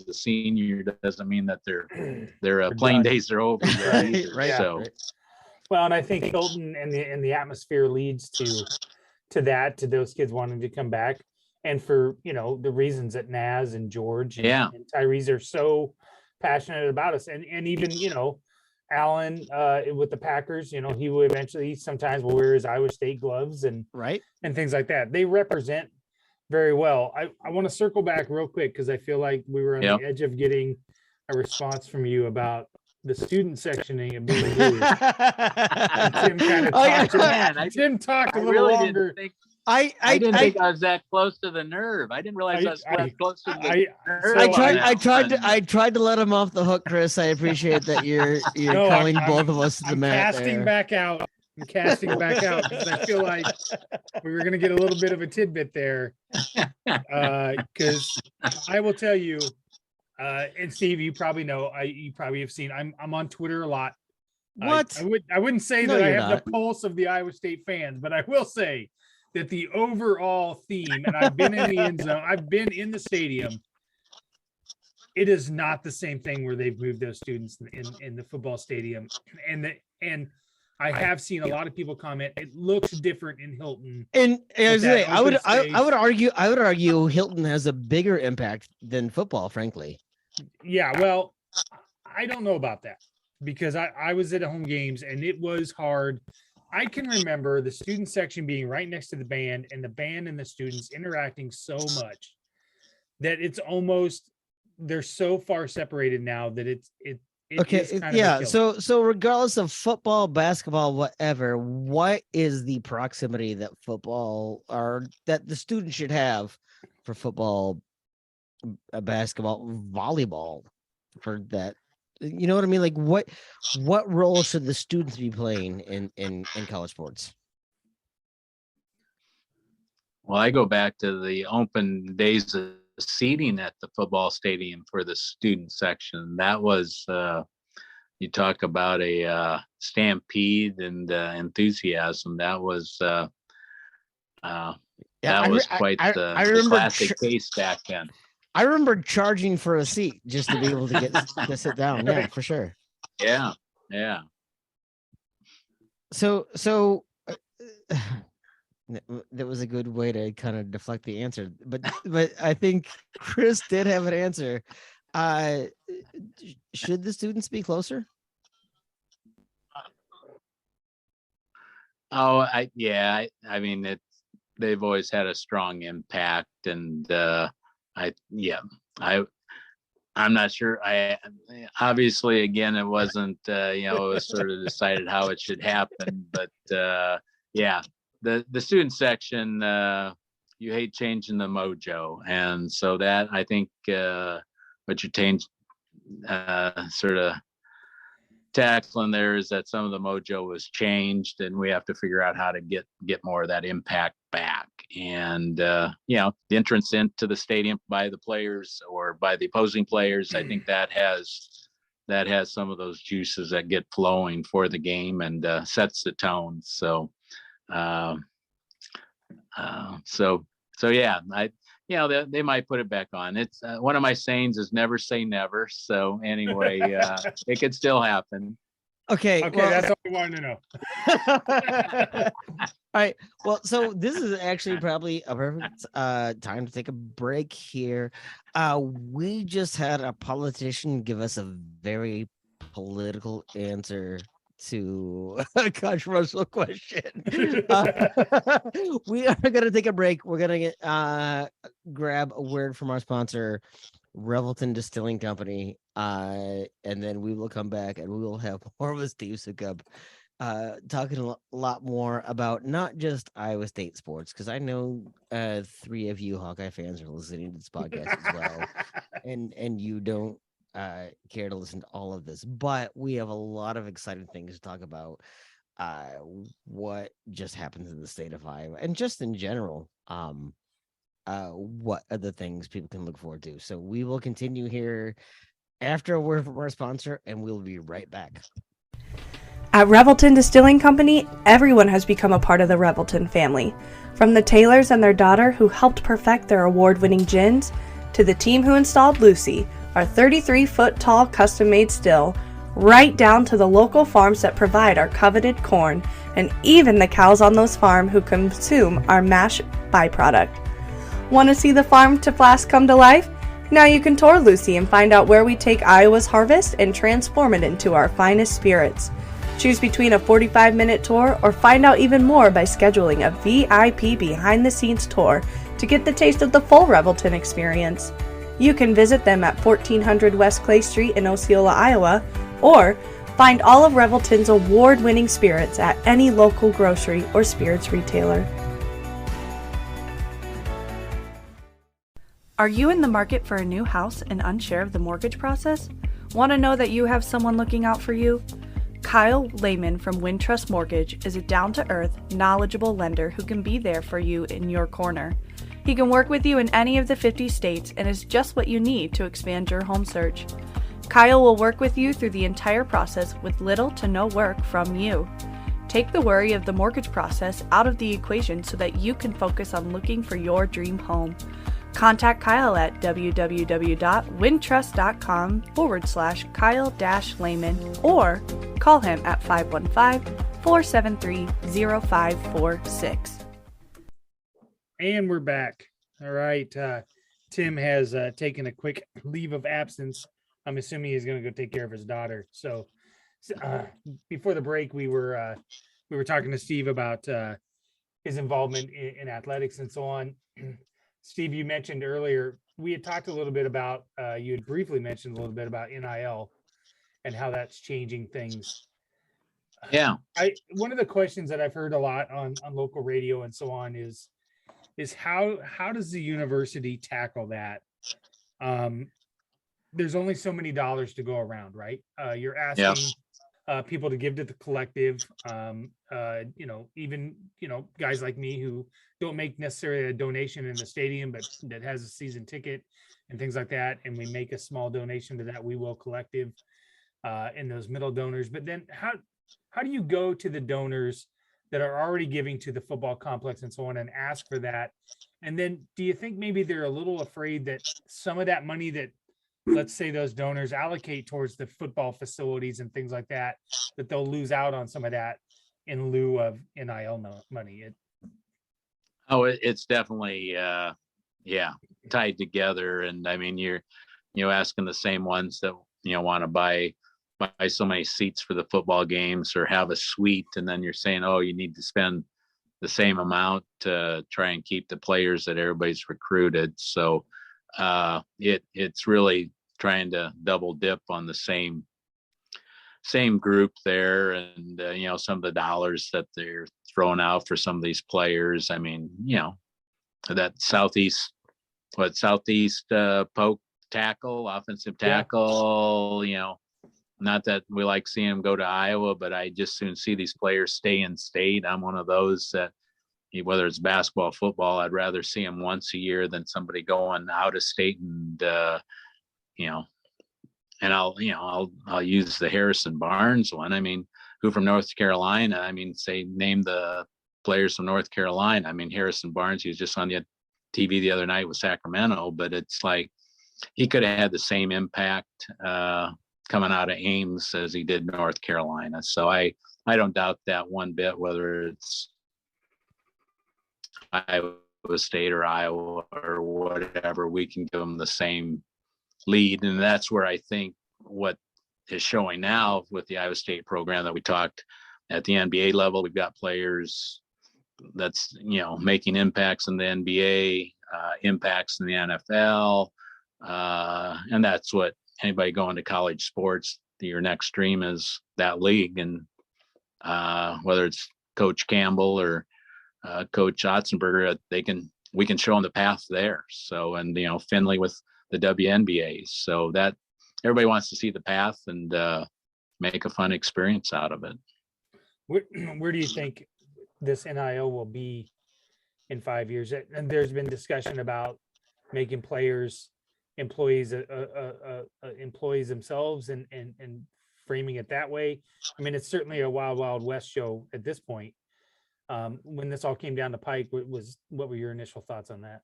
[SPEAKER 5] a senior doesn't mean that their playing days are over.
[SPEAKER 3] Right.
[SPEAKER 5] So,
[SPEAKER 4] well, and I think Hilton and the atmosphere leads to those kids wanting to come back. And for, the reasons that Naz and George and Tyrese are so passionate about us. And even, Allen with the Packers, he will eventually sometimes will wear his Iowa State gloves and things like that. They represent very well. I want to circle back real quick because I feel like we were on the edge of getting a response from you about the student sectioning and being moved. Tim kind of Tim talked a little longer.
[SPEAKER 5] I didn't think I was that close to the nerve. I didn't realize I was that close to the nerve.
[SPEAKER 3] I tried to let him off the hook, Chris. I appreciate that you're calling both of us to the mat.
[SPEAKER 4] I'm casting back out because I feel like we were going to get a little bit of a tidbit there. Because I will tell you, and Steve, you probably know, you probably have seen, I'm on Twitter a lot.
[SPEAKER 3] What?
[SPEAKER 4] I wouldn't say that I have the pulse of the Iowa State fans, but I will say that the overall theme, and I've been in the end zone, I've been in the stadium. It is not the same thing where they've moved those students in the football stadium. And I have seen a lot of people comment, it looks different in Hilton.
[SPEAKER 3] And I would argue Hilton has a bigger impact than football, frankly.
[SPEAKER 4] Yeah, well, I don't know about that because I was at home games and it was hard. I can remember the student section being right next to the band and the band and the students interacting so much that it's almost, they're so far separated now that it
[SPEAKER 3] okay. Yeah. So regardless of football, basketball, whatever, what is the proximity that football or that the student should have for football, basketball, volleyball for that? You know what I mean? Like what role should the students be playing in college sports?
[SPEAKER 5] Well, I go back to the open days of seating at the football stadium for the student section. That was, you talk about a stampede and enthusiasm. That was, quite the classic case back then.
[SPEAKER 3] I remember charging for a seat just to be able to get to sit down. Yeah, for sure.
[SPEAKER 5] Yeah.
[SPEAKER 3] So that was a good way to kind of deflect the answer, but I think Chris did have an answer. Should the students be closer?
[SPEAKER 5] Oh, I mean, they've always had a strong impact, and I'm not sure. I obviously, again, it wasn't, it was sort of decided how it should happen, but yeah, the student section, you hate changing the mojo. And so that, I think, what you're sort of tackling there is that some of the mojo was changed, and we have to figure out how to get more of that impact back. And the entrance into the stadium by the players or by the opposing players, I think that has some of those juices that get flowing for the game and sets the tone. So uh, so yeah, they might put it back on. It's one of my sayings is never say never. So anyway, it could still happen.
[SPEAKER 3] Okay.
[SPEAKER 4] Okay,
[SPEAKER 3] well,
[SPEAKER 4] that's all we wanted to know.
[SPEAKER 3] All right. Well, so this is actually probably a perfect time to take a break here. We just had a politician give us a very political answer to a controversial question. We are going to take a break. We're going to grab a word from our sponsor, Revelton Distilling Company, and then we will come back and we will have more with Steve Sukup talking a lot more about not just Iowa State sports, because I know 3 of you Hawkeye fans are listening to this podcast as well, and you don't care to listen to all of this, but we have a lot of exciting things to talk about. What just happens in the state of Iowa and just in general. What are the things people can look forward to? So we will continue here after a word from our sponsor, and we'll be right back.
[SPEAKER 1] At Revelton Distilling Company, everyone has become a part of the Revelton family. From the Taylors and their daughter who helped perfect their award-winning gins, to the team who installed Lucy, our 33-foot-tall custom-made still, right down to the local farms that provide our coveted corn, and even the cows on those farms who consume our mash byproduct. Want to see the farm to flask come to life? Now you can tour Lucy and find out where we take Iowa's harvest and transform it into our finest spirits. Choose between a 45-minute tour or find out even more by scheduling a VIP behind-the-scenes tour to get the taste of the full Revelton experience. You can visit them at 1400 West Clay Street in Osceola, Iowa, or find all of Revelton's award-winning spirits at any local grocery or spirits retailer. Are you in the market for a new house and unsure of the mortgage process? Want to know that you have someone looking out for you? Kyle Lehman from Wintrust Mortgage is a down-to-earth, knowledgeable lender who can be there for you in your corner. He can work with you in any of the 50 states and is just what you need to expand your home search. Kyle will work with you through the entire process with little to no work from you. Take the worry of the mortgage process out of the equation so that you can focus on looking for your dream home. Contact Kyle at www.wintrust.com/Kyle-Lehman or call him at 515-473-0546.
[SPEAKER 4] And we're back. All right. Tim has taken a quick leave of absence. I'm assuming he's going to go take care of his daughter. So before the break, we were talking to Steve about his involvement in athletics and so on. Steve, you mentioned earlier, we had talked a little bit about, you had briefly mentioned a little bit about NIL and how that's changing things.
[SPEAKER 5] Yeah.
[SPEAKER 4] One of the questions that I've heard a lot on local radio and so on is how does the university tackle that? There's only so many dollars to go around, right? You're asking people to give to the collective, even guys like me who don't make necessarily a donation in the stadium, but that has a season ticket and things like that, and we make a small donation to that We Will Collective and those middle donors. But then how do you go to the donors that are already giving to the football complex and so on and ask for that? And then do you think maybe they're a little afraid that some of that money that, let's say, those donors allocate towards the football facilities and things like that, that they'll lose out on some of that in lieu of NIL money?
[SPEAKER 5] It's definitely, tied together. And I mean, you're asking the same ones that, want to buy so many seats for the football games or have a suite. And then you're saying, oh, you need to spend the same amount to try and keep the players that everybody's recruited. So it's really trying to double dip on the same group there, and some of the dollars that they're throwing out for some of these players. I mean, that southeast poke tackle, offensive tackle. Not that we like seeing them go to Iowa, but I just soon see these players stay in state. I'm one of those that, whether it's basketball, football, I'd rather see them once a year than somebody going out of state. And and I'll use the Harrison Barnes one. I mean, who from North Carolina? I mean, name the players from North Carolina. I mean, Harrison Barnes, he was just on the TV the other night with Sacramento, but it's like he could have had the same impact coming out of Ames as he did North Carolina. So I don't doubt that one bit, whether it's Iowa State or Iowa or whatever, we can give them the same lead. And that's where I think what is showing now with the Iowa State program that we talked at the NBA level, we've got players that's, making impacts in the NBA, impacts in the NFL. And that's what anybody going to college sports, your next dream is that league. And whether it's Coach Campbell or Coach Otzenberger, we can show them the path there. So, and Finley with the WNBA, so that everybody wants to see the path and make a fun experience out of it.
[SPEAKER 4] Where do you think this NIL will be in 5 years? And there's been discussion about making players employees themselves and framing it that way. I mean, it's certainly a wild west show at this point. When this all came down the pike, what were your initial thoughts on that?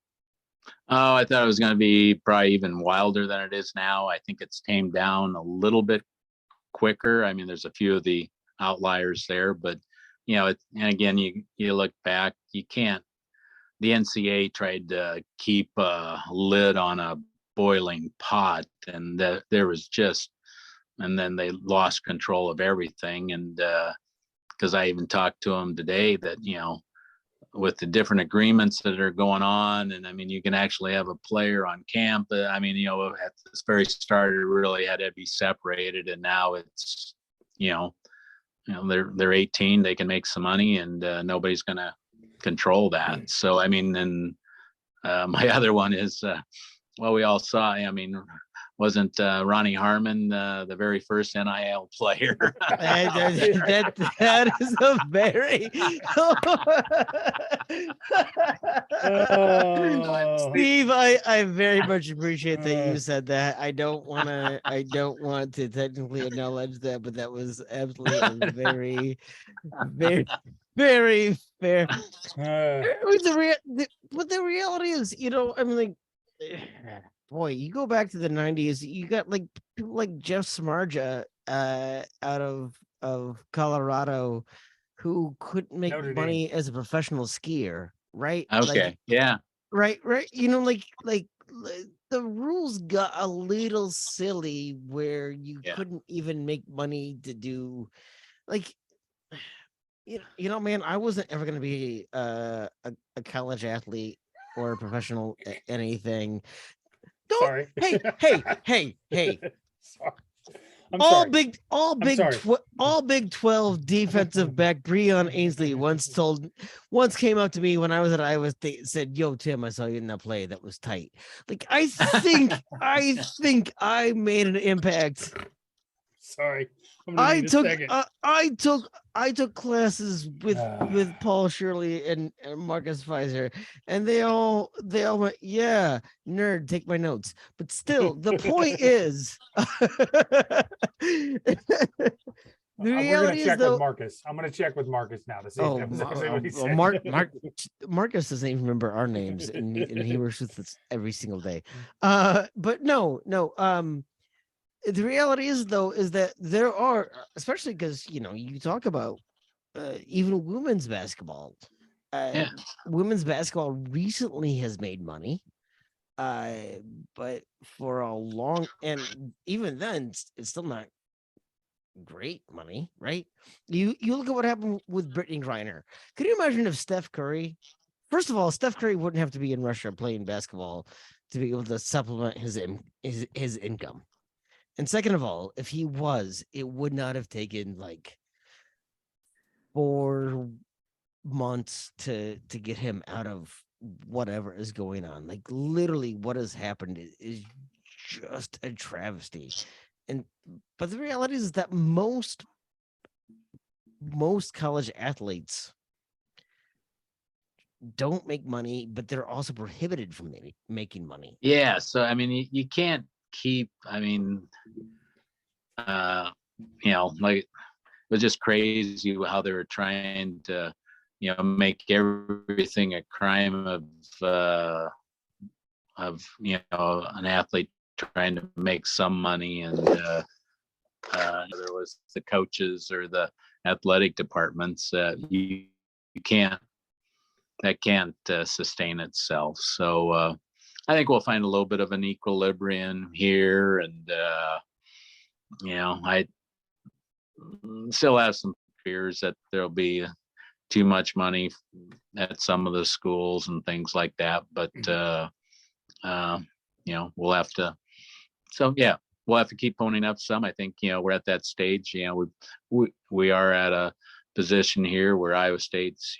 [SPEAKER 5] Oh, I thought it was going to be probably even wilder than it is now. I think it's tamed down a little bit quicker. I mean, there's a few of the outliers there, but and again, you look back, you can't. The NCAA tried to keep a lid on a boiling pot, and there was just, and then they lost control of everything. And because I even talked to them today that with the different agreements that are going on, and I mean, you can actually have a player on camp. I mean, at this very start, it really had to be separated, and now it's they're 18, they can make some money, and nobody's going to control that. So I mean, and my other one is we all saw, I mean, wasn't Ronnie Harmon the very first NIL player?
[SPEAKER 3] that is a very Steve, I very much appreciate that you said that. I don't want to technically acknowledge that, but that was absolutely a very, very, very fair. But the reality is, I mean, like, boy, you go back to the 90s, you got like people like Jeff Smarja out of Colorado who couldn't make money as a professional skier, right?
[SPEAKER 5] Okay,
[SPEAKER 3] like,
[SPEAKER 5] yeah.
[SPEAKER 3] Right. Like the rules got a little silly where you couldn't even make money to do, like, man, I wasn't ever going to be a college athlete or a professional anything.
[SPEAKER 4] Sorry.
[SPEAKER 3] Hey.
[SPEAKER 4] Sorry.
[SPEAKER 3] All Big 12 defensive back Breon Ainsley once came up to me when I was at Iowa State and said, "Yo, Tim, I saw you in that play. That was tight." Like, I think I made an impact.
[SPEAKER 4] Sorry.
[SPEAKER 3] I took classes with Paul Shirley and Marcus Pfizer, and they all went, "Yeah, nerd, take my notes." But still, the point is, the reality is, though,
[SPEAKER 4] with Marcus. I'm going to check with Marcus now to see if that was actually what he said.
[SPEAKER 3] Marcus doesn't even remember our names, and he works with us every single day. But no. The reality is, though, is that there are, especially because, you talk about even women's basketball. Women's basketball recently has made money, but for a long, and even then, it's still not great money, right? You look at what happened with Brittany Griner. Could you imagine if Steph Curry, first of all, Steph Curry wouldn't have to be in Russia playing basketball to be able to supplement his income, And second of all, if he was, it would not have taken like 4 months to get him out of whatever is going on. Like literally what has happened is just a travesty. But the reality is that most college athletes don't make money, but they're also prohibited from making money.
[SPEAKER 5] Yeah. So, I mean, you can't keep, I mean, like it was just crazy how they were trying to, make everything a crime of an athlete trying to make some money. And there was the coaches or the athletic departments you can't, that can't sustain itself. So I think we'll find a little bit of an equilibrium here. And, I still have some fears that there'll be too much money at some of the schools and things like that. But, we'll have to, we'll have to keep ponying up some. I think, we're at that stage, we are at a position here where Iowa State's,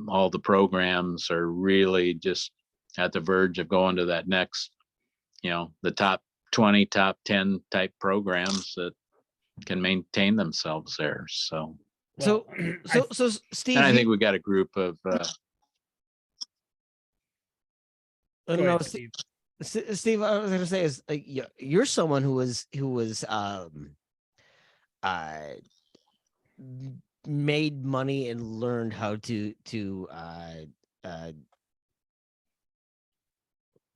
[SPEAKER 5] all the programs are really just at the verge of going to that next, the top 20, top 10 type programs that can maintain themselves there. So
[SPEAKER 3] Steve,
[SPEAKER 5] and I think we got a group of
[SPEAKER 4] Go
[SPEAKER 3] no,
[SPEAKER 4] ahead, Steve.
[SPEAKER 3] Steve, I was going to say is you're someone who was made money and learned how to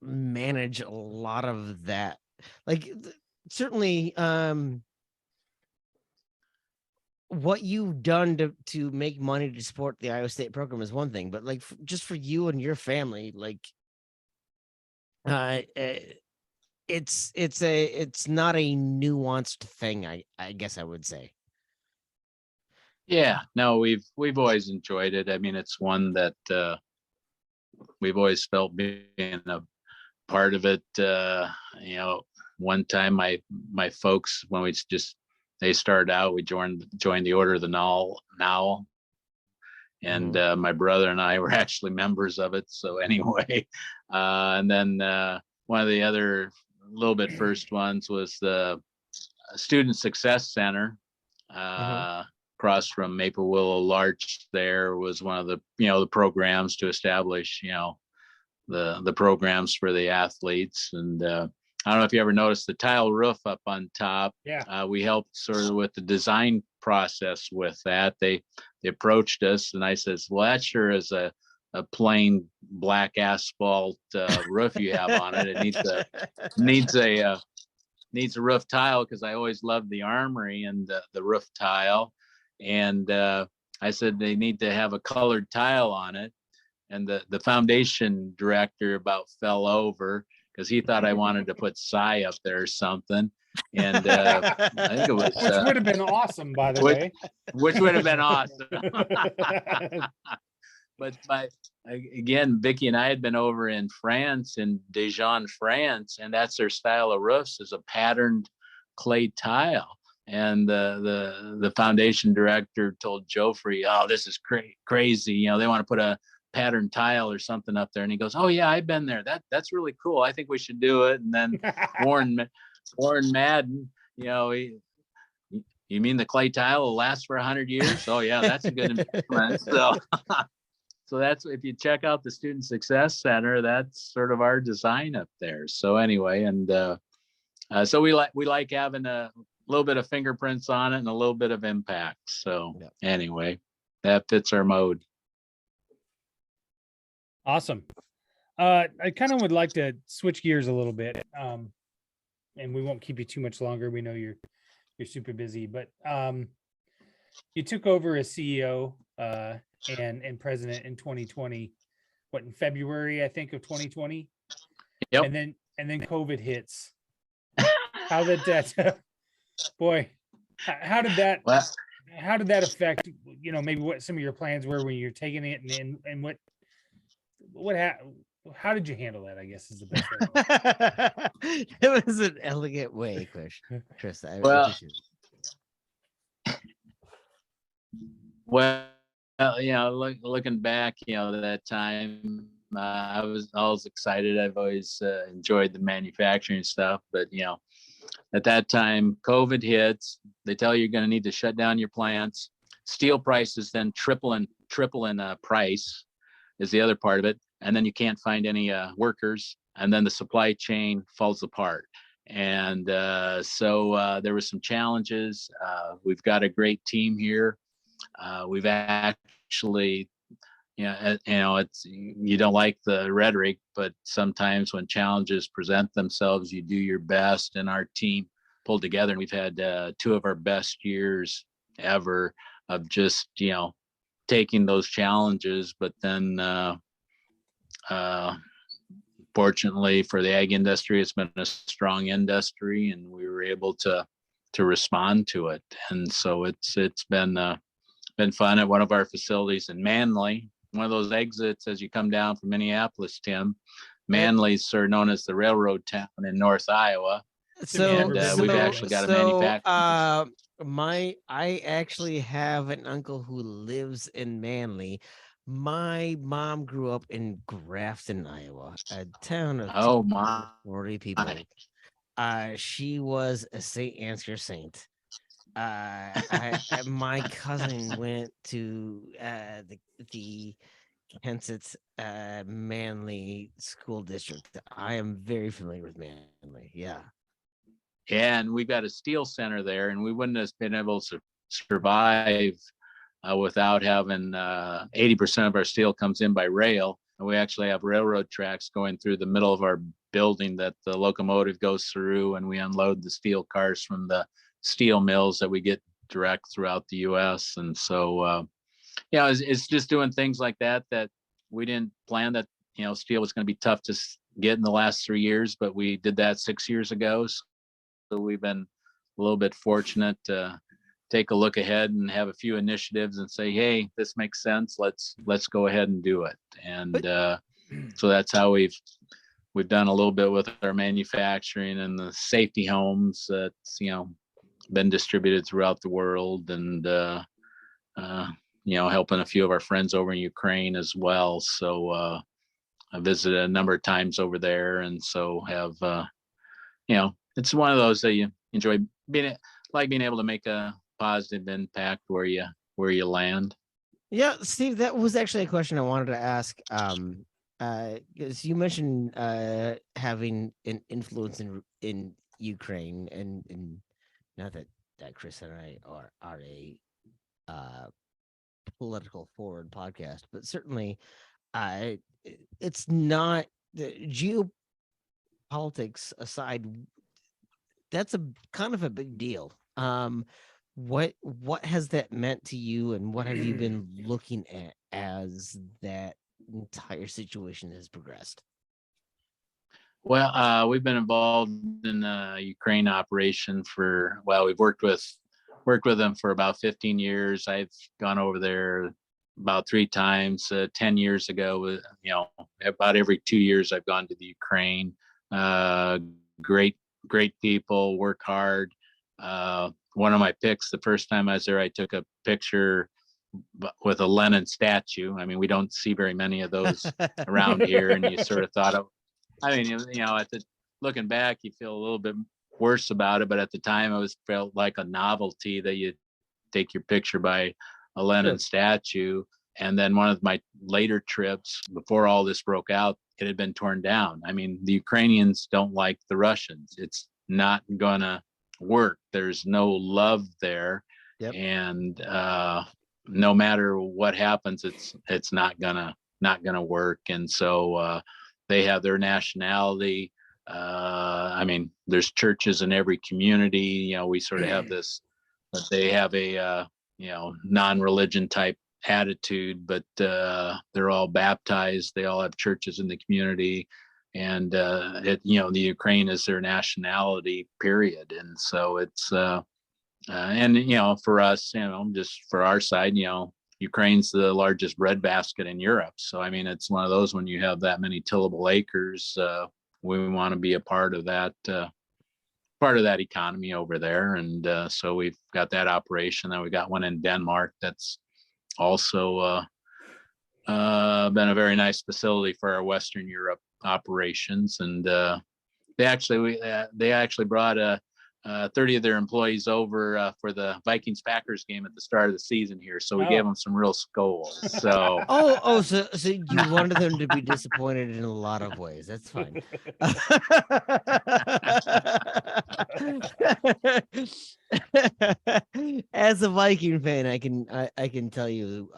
[SPEAKER 3] manage a lot of that. Like certainly what you've done to make money to support the Iowa State program is one thing, but like just for you and your family, like it's not a nuanced thing, I guess I would say.
[SPEAKER 5] Yeah, no, we've always enjoyed it. I mean, it's one that we've always felt being a part of it. One time my folks, when they started out, we joined the Order of the Now, and my brother and I were actually members of it. So anyway, and then one of the other little bit first ones was the Student Success Center. Across from Maple Willow Larch, there was one of the the programs to establish the programs for the athletes. And I don't know if you ever noticed the tile roof up on top.
[SPEAKER 4] Yeah.
[SPEAKER 5] We helped sort of with the design process with that. They approached us, and I says, well, that sure is a plain black asphalt roof you have on it. It needs a roof tile, because I always loved the armory and the roof tile. And I said they need to have a colored tile on it. And the foundation director about fell over because he thought I wanted to put Psy up there or something. And I think it was
[SPEAKER 4] Which would have been awesome, by the way.
[SPEAKER 5] Which would have been awesome. But again, Vicky and I had been over in France, in Dijon, France, and that's their style of roofs, is a patterned clay tile. And the foundation director told Joffrey, "Oh, this is crazy. They want to put a patterned tile or something up there." And he goes, "Oh yeah, I've been there. That's really cool. I think we should do it." And then Warren Madden, you mean the clay tile will last for 100 years? Oh yeah, that's a good investment. So that's, if you check out the Student Success Center, that's sort of our design up there. So anyway, and so we like having a little bit of fingerprints on it and a little bit of impact. So anyway, that fits our mode.
[SPEAKER 4] Awesome. I kind of would like to switch gears a little bit, and we won't keep you too much longer. We know you're super busy, but you took over as CEO and president in 2020. What, in February, I think, of 2020?
[SPEAKER 5] Yep.
[SPEAKER 4] And then COVID hits. How did that? Boy, how did that? How did that affect? Maybe what some of your plans were when you're taking it, and what How did you handle that? I guess is the best way.
[SPEAKER 3] It was an elegant way, Chris. I
[SPEAKER 5] Well,
[SPEAKER 3] appreciate it.
[SPEAKER 5] Well, looking back, that time, I was always excited. I've always enjoyed the manufacturing stuff, but at that time, COVID hits. They tell you you're going to need to shut down your plants. Steel prices then triple in price is the other part of it, and then you can't find any workers, and then the supply chain falls apart. And so there were some challenges. We've got a great team here. We've actually, it's, you don't like the rhetoric, but sometimes when challenges present themselves, you do your best. And our team pulled together, and we've had two of our best years ever of just, taking those challenges. But then, fortunately for the ag industry, it's been a strong industry, and we were able to respond to it. And so it's been fun at one of our facilities in Manly, one of those exits as you come down from Minneapolis, Tim. Manly's sort of known as the railroad town in North Iowa.
[SPEAKER 3] So,
[SPEAKER 5] we've actually got a manufacturer.
[SPEAKER 3] I actually have an uncle who lives in Manly. My mom grew up in Grafton, Iowa, a town of 40 people. She was a St. Ansgar Saint. My cousin went to the Kensett Manly School District. I am very familiar with Manly. Yeah.
[SPEAKER 5] And we've got a steel center there, and we wouldn't have been able to survive without having 80% of our steel comes in by rail. And we actually have railroad tracks going through the middle of our building that the locomotive goes through, and we unload the steel cars from the steel mills that we get direct throughout the US. And so, it's just doing things like that we didn't plan that, steel was going to be tough to get in the last 3 years, but we did that 6 years ago. So we've been a little bit fortunate to take a look ahead and have a few initiatives and say, hey, this makes sense. Let's go ahead and do it. And so that's how we've done a little bit with our manufacturing and the safety homes that's, been distributed throughout the world, and helping a few of our friends over in Ukraine as well. So I visited a number of times over there, and so have it's one of those that you enjoy being able to make a positive impact where you land.
[SPEAKER 3] Yeah, Steve, that was actually a question I wanted to ask. Because you mentioned having an influence in Ukraine, and not that Chris and I are a political forward podcast, but certainly it's not, the geopolitics aside, that's a kind of a big deal. What has that meant to you, and what have you been looking at as that entire situation has progressed?
[SPEAKER 5] Well, we've been involved in the Ukraine operation we've worked with them for about 15 years. I've gone over there about 3 times. 10 years ago, about every 2 years I've gone to the Ukraine. Great people, work hard. One of my picks, the first time I was there, I took a picture with a Lenin statue. I mean, we don't see very many of those around here, and you sort of thought of, looking back, you feel a little bit worse about it, but at the time it felt like a novelty that you take your picture by a Lenin statue. And then one of my later trips, before all this broke out, it had been torn down. I mean, the Ukrainians don't like the Russians. It's not gonna work. There's no love there.
[SPEAKER 3] Yep.
[SPEAKER 5] And no matter what happens, it's not gonna work. And so they have their nationality. There's churches in every community. We sort of have this, but they have a non-religion type attitude, but they're all baptized. They all have churches in the community, and the Ukraine is their nationality, period. And so it's and for us, just for our side, Ukraine's the largest breadbasket in Europe. So, I mean, it's one of those when you have that many tillable acres, we want to be a part of that economy over there. And so we've got that operation. Then we got one in Denmark that's also been a very nice facility for our Western Europe operations. And they actually brought 30 of their employees over for the Vikings Packers game at the start of the season here. So we gave them some real skulls. So
[SPEAKER 3] so you wanted them to be disappointed in a lot of ways. That's fine. As a Viking fan, I can tell you,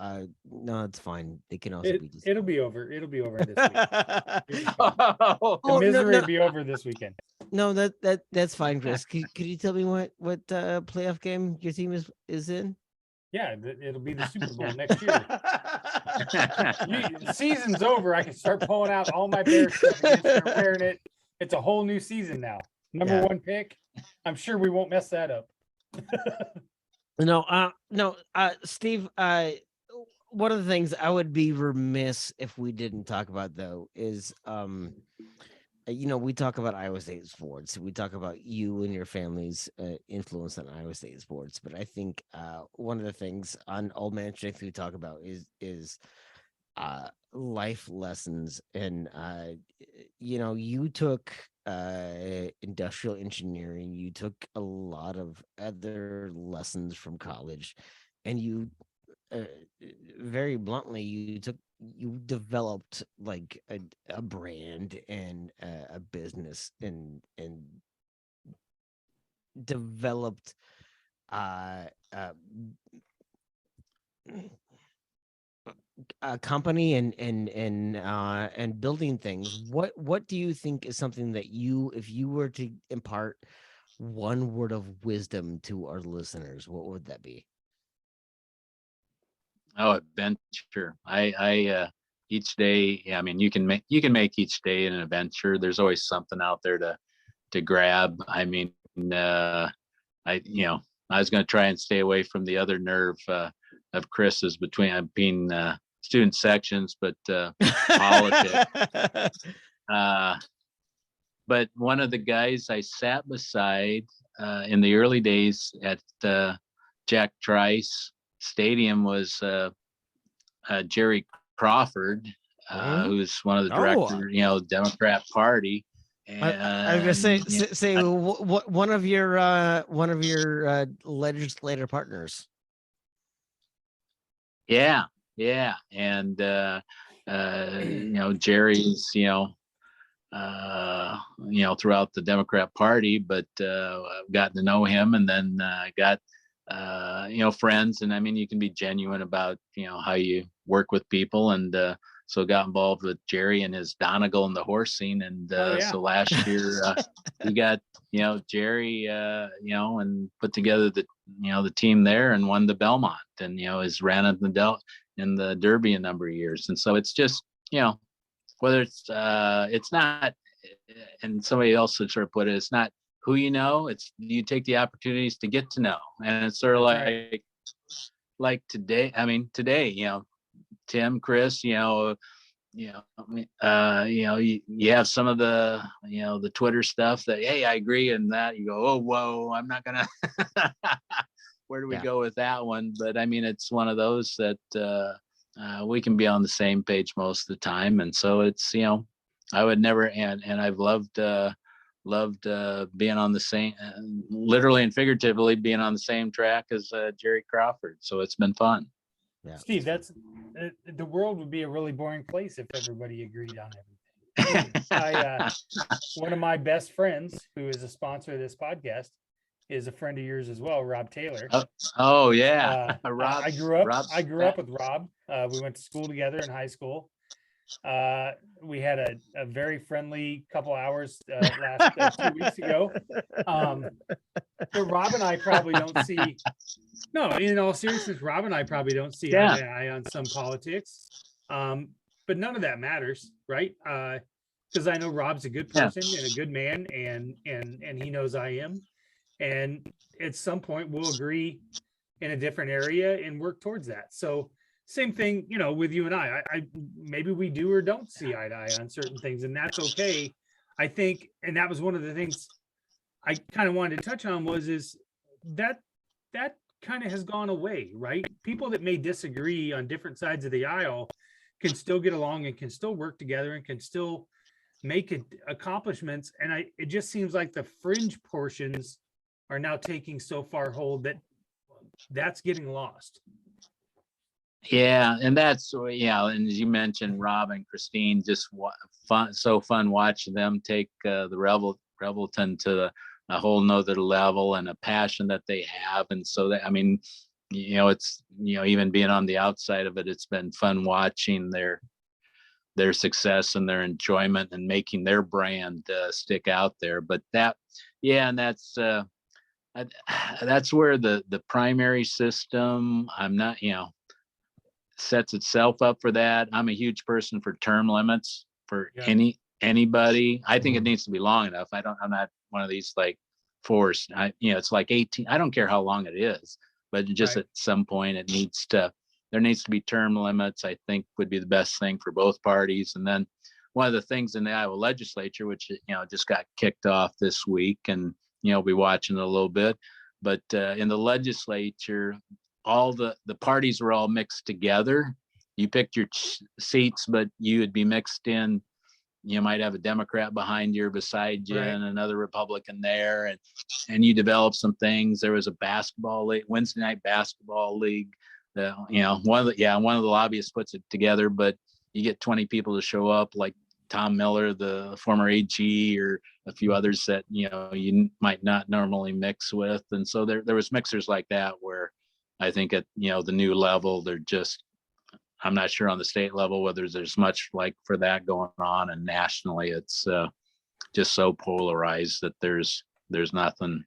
[SPEAKER 3] no, it's fine. They can also be disappointed.
[SPEAKER 4] It'll be over. It'll be over this week.
[SPEAKER 3] Oh,
[SPEAKER 4] The misery
[SPEAKER 3] no.
[SPEAKER 4] will be over this weekend.
[SPEAKER 3] No, that's fine, Chris. Could you tell me what playoff game your team is in?
[SPEAKER 4] Yeah, it'll be the Super Bowl next year. The season's over. I can start pulling out all my Bears stuff and start wearing it. It's a whole new season now. Number one pick. I'm sure we won't mess that up.
[SPEAKER 3] No, Steve. One of the things I would be remiss if we didn't talk about, though, is we talk about Iowa State sports. We talk about you and your family's influence on Iowa State sports. But I think one of the things on Old Man Strength we talk about is life lessons. And you took industrial engineering. You took a lot of other lessons from college, and you very bluntly you developed like a brand and a business and developed a company and building things. What do you think is something that if you were to impart one word of wisdom to our listeners, what would that be?
[SPEAKER 5] Oh, adventure. I each day, I mean, you can make each day an adventure. There's always something out there to grab. I mean, I was going to try and stay away from the other nerve of Chris's between being student sections, but politics. But one of the guys I sat beside in the early days at Jack Trice Stadium was Jerry Crawford, who's one of the directors, Democrat Party. And
[SPEAKER 3] I was gonna say one of your legislator partners.
[SPEAKER 5] Yeah, and Jerry's throughout the Democrat Party, but I've gotten to know him, and then got friends. And I mean, you can be genuine about how you work with people, and so got involved with Jerry and his Donegal and the horse scene. And so last year we got Jerry and put together the team there and won the Belmont, and has ran in the Derby a number of years. And so it's just whether it's not, and somebody else sort of put it, it's not who it's you take the opportunities to get to know. And it's sort of like today. I mean, today, Tim, Chris, you have some of the Twitter stuff that, hey, I agree, and that you go, oh, whoa, I'm not gonna. Where do we go with that one? But I mean, it's one of those that we can be on the same page most of the time, and so it's I would never, and I've loved being on the same, literally and figuratively being on the same track as Jerry Crawford. So it's been fun.
[SPEAKER 4] Yeah. Steve, the world would be a really boring place if everybody agreed on everything. One of my best friends, who is a sponsor of this podcast, is a friend of yours as well, Rob Taylor.
[SPEAKER 5] Oh yeah.
[SPEAKER 4] Rob, I grew up with Rob. We went to school together in high school. We had a very friendly couple hours last 2 weeks ago. But Rob and I probably don't see. No, in all seriousness, Rob and I probably don't see eye to eye on some politics. But none of that matters, right? Because I know Rob's a good person and a good man, and he knows I am. And at some point, we'll agree in a different area and work towards that. So same thing, with you and I maybe we do or don't see eye to eye on certain things, and that's okay. I think, and that was one of the things I kind of wanted to touch on is that kind of has gone away, right? People that may disagree on different sides of the aisle can still get along and can still work together and can still make accomplishments. And it just seems like the fringe portions are now taking so far hold that's getting lost.
[SPEAKER 5] Yeah, and that's and as you mentioned, Rob and Christine, just fun watching them take the Revelton to a whole nother level, and a passion that they have. And so that, I mean, it's even being on the outside of it, it's been fun watching their success and their enjoyment and making their brand stick out there. But and that's where the primary system, I'm not, sets itself up for that. I'm a huge person for term limits for anybody. I think it needs to be long enough. I'm not one of these like forced. It's like 18. I don't care how long it is, but just at some point there needs to be term limits. I think would be the best thing for both parties. And then one of the things in the Iowa legislature, which just got kicked off this week, and we'll be watching it a little bit, but in the legislature, all the parties were all mixed together. You picked your seats, but you would be mixed in. You might have a Democrat behind you or beside you, and another Republican there, and you develop some things. There was a basketball league, Wednesday night basketball league. One of the lobbyists puts it together, but you get 20 people to show up, like Tom Miller, the former AG, or a few others that you might not normally mix with. And so there was mixers like that where I think at the new level, I'm not sure on the state level whether there's much like for that going on, and nationally it's just so polarized that there's nothing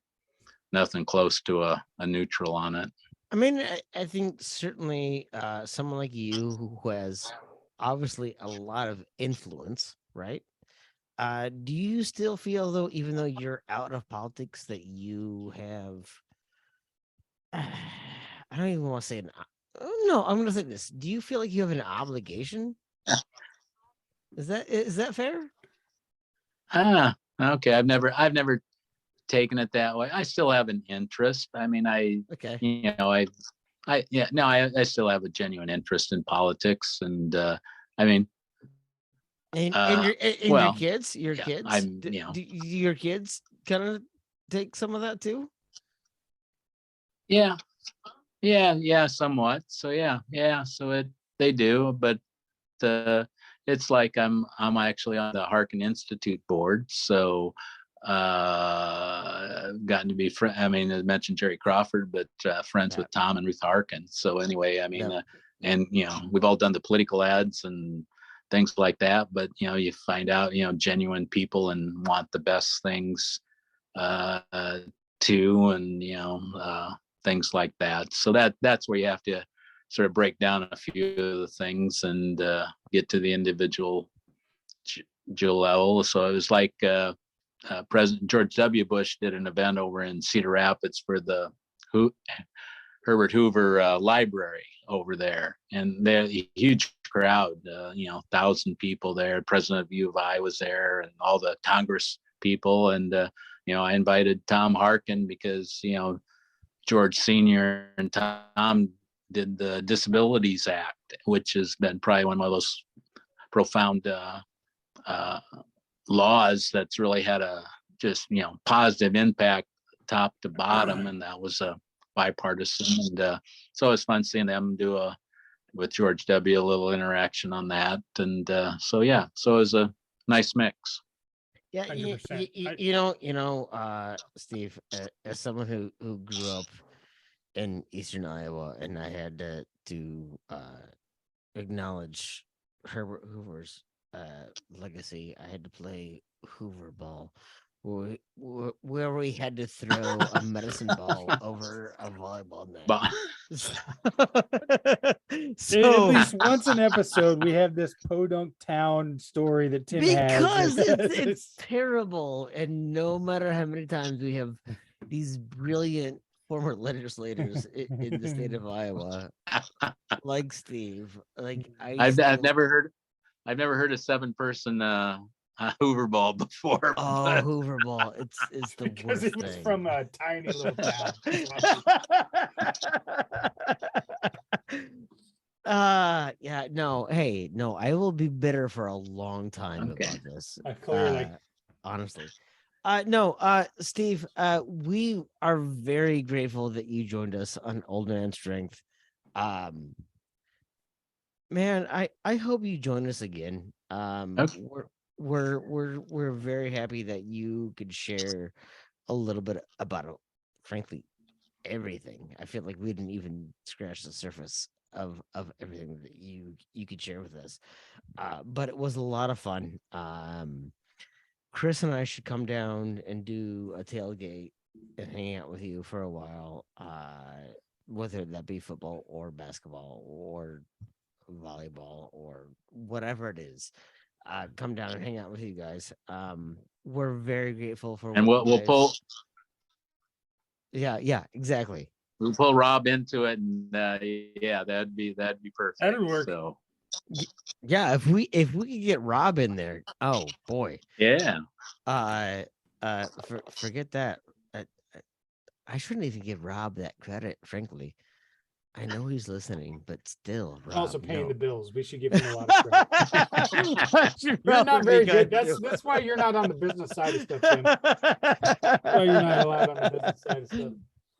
[SPEAKER 5] close to a neutral on it.
[SPEAKER 3] I mean, I think certainly someone like you who has obviously a lot of influence, right? Do you still feel, though, even though you're out of politics, that you have I don't even want to say no, I'm going to say this. Do you feel like you have an obligation? Is that fair?
[SPEAKER 5] Okay. I've never taken it that way. I still have an interest. I mean, I still have a genuine interest in politics, and I mean,
[SPEAKER 3] your kids, do your kids kind of take some of that too?
[SPEAKER 5] Yeah, somewhat. So so they do, but it's like I'm actually on the Harkin Institute board, so gotten to be I mentioned Jerry Crawford, but friends with Tom and Ruth Harkin. So anyway, I mean, and we've all done the political ads and things like that, but you find out genuine people and want the best things too, and things like that. So that's where you have to sort of break down a few of the things and get to the individual level. So it was like President George W. Bush did an event over in Cedar Rapids for the Herbert Hoover Library over there, and they're a huge crowd, 1,000 people there. President of U of I was there, and all the Congress people, and I invited Tom Harkin because George Sr. and Tom did the Disabilities Act, which has been probably one of the most profound laws that's really had a just positive impact top to bottom, and that was a bipartisan, and so it's fun seeing them do with George W. a little interaction on that, and so it was a nice mix.
[SPEAKER 3] Yeah, Steve, as someone who grew up in Eastern Iowa, and I had to acknowledge Herbert Hoover's legacy, I had to play Hoover ball, where we had to throw a medicine ball over a volleyball net.
[SPEAKER 4] So at least once an episode, we have this Podunk Town story that Tim has.
[SPEAKER 3] Because it's terrible, and no matter how many times we have these brilliant former legislators in the state of Iowa, like Steve. Like
[SPEAKER 5] I've never heard a 7-person Hoover ball before.
[SPEAKER 3] Oh, Hoover ball! It's the
[SPEAKER 4] because
[SPEAKER 3] worst
[SPEAKER 4] it was
[SPEAKER 3] thing.
[SPEAKER 4] from a tiny little town.
[SPEAKER 3] Yeah, no, hey, no, I will be bitter for a long time
[SPEAKER 5] Okay.
[SPEAKER 3] about this.
[SPEAKER 4] Clearly.
[SPEAKER 3] Honestly. No, Steve, we are very grateful that you joined us on Old Man Strength. Man, I hope you join us again.
[SPEAKER 5] Okay.
[SPEAKER 3] We're very happy that you could share a little bit about frankly everything. I feel like we didn't even scratch the surface of everything that you could share with us. But it was a lot of fun. Chris and I should come down and do a tailgate and hang out with you for a while. Whether that be football or basketball or volleyball or whatever it is. Come down and hang out with you guys. We're very grateful for
[SPEAKER 5] And
[SPEAKER 3] what
[SPEAKER 5] we'll
[SPEAKER 3] you guys...
[SPEAKER 5] pull
[SPEAKER 3] Yeah, exactly.
[SPEAKER 5] we'll pull Rob into it, and yeah, that'd be perfect.
[SPEAKER 4] That'd work.
[SPEAKER 5] So
[SPEAKER 3] Yeah, if we could get Rob in there, oh boy.
[SPEAKER 5] yeah.
[SPEAKER 3] Forget that. I shouldn't even give Rob that credit, frankly. I know he's listening, but still, Rob,
[SPEAKER 4] Also paying
[SPEAKER 3] no.
[SPEAKER 4] the bills. We should give him a lot of credit. You're not very good. That's why you're not on the business side of stuff, Tim. That's why you're not allowed on the business side of stuff.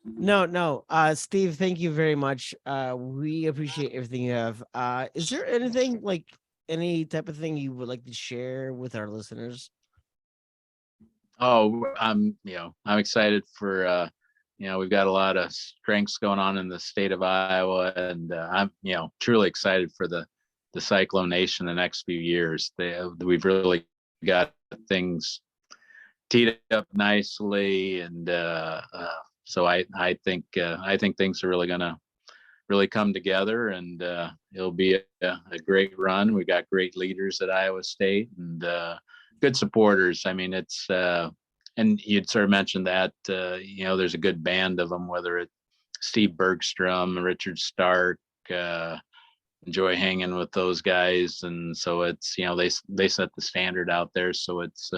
[SPEAKER 3] No. Steve, thank you very much. We appreciate everything you have. Is there anything like any type of thing you would like to share with our listeners?
[SPEAKER 5] Oh, I'm excited for we've got a lot of strengths going on in the state of Iowa, and I'm truly excited for the Cyclone Nation the next few years. We've really got things teed up nicely, and so I think things are really gonna come together, and it'll be a great run. We got great leaders at Iowa State, and good supporters. I mean, it's and you'd sort of mentioned that there's a good band of them, whether it's Steve Bergstrom, Richard Stark. Enjoy hanging with those guys, and so it's they set the standard out there, so it's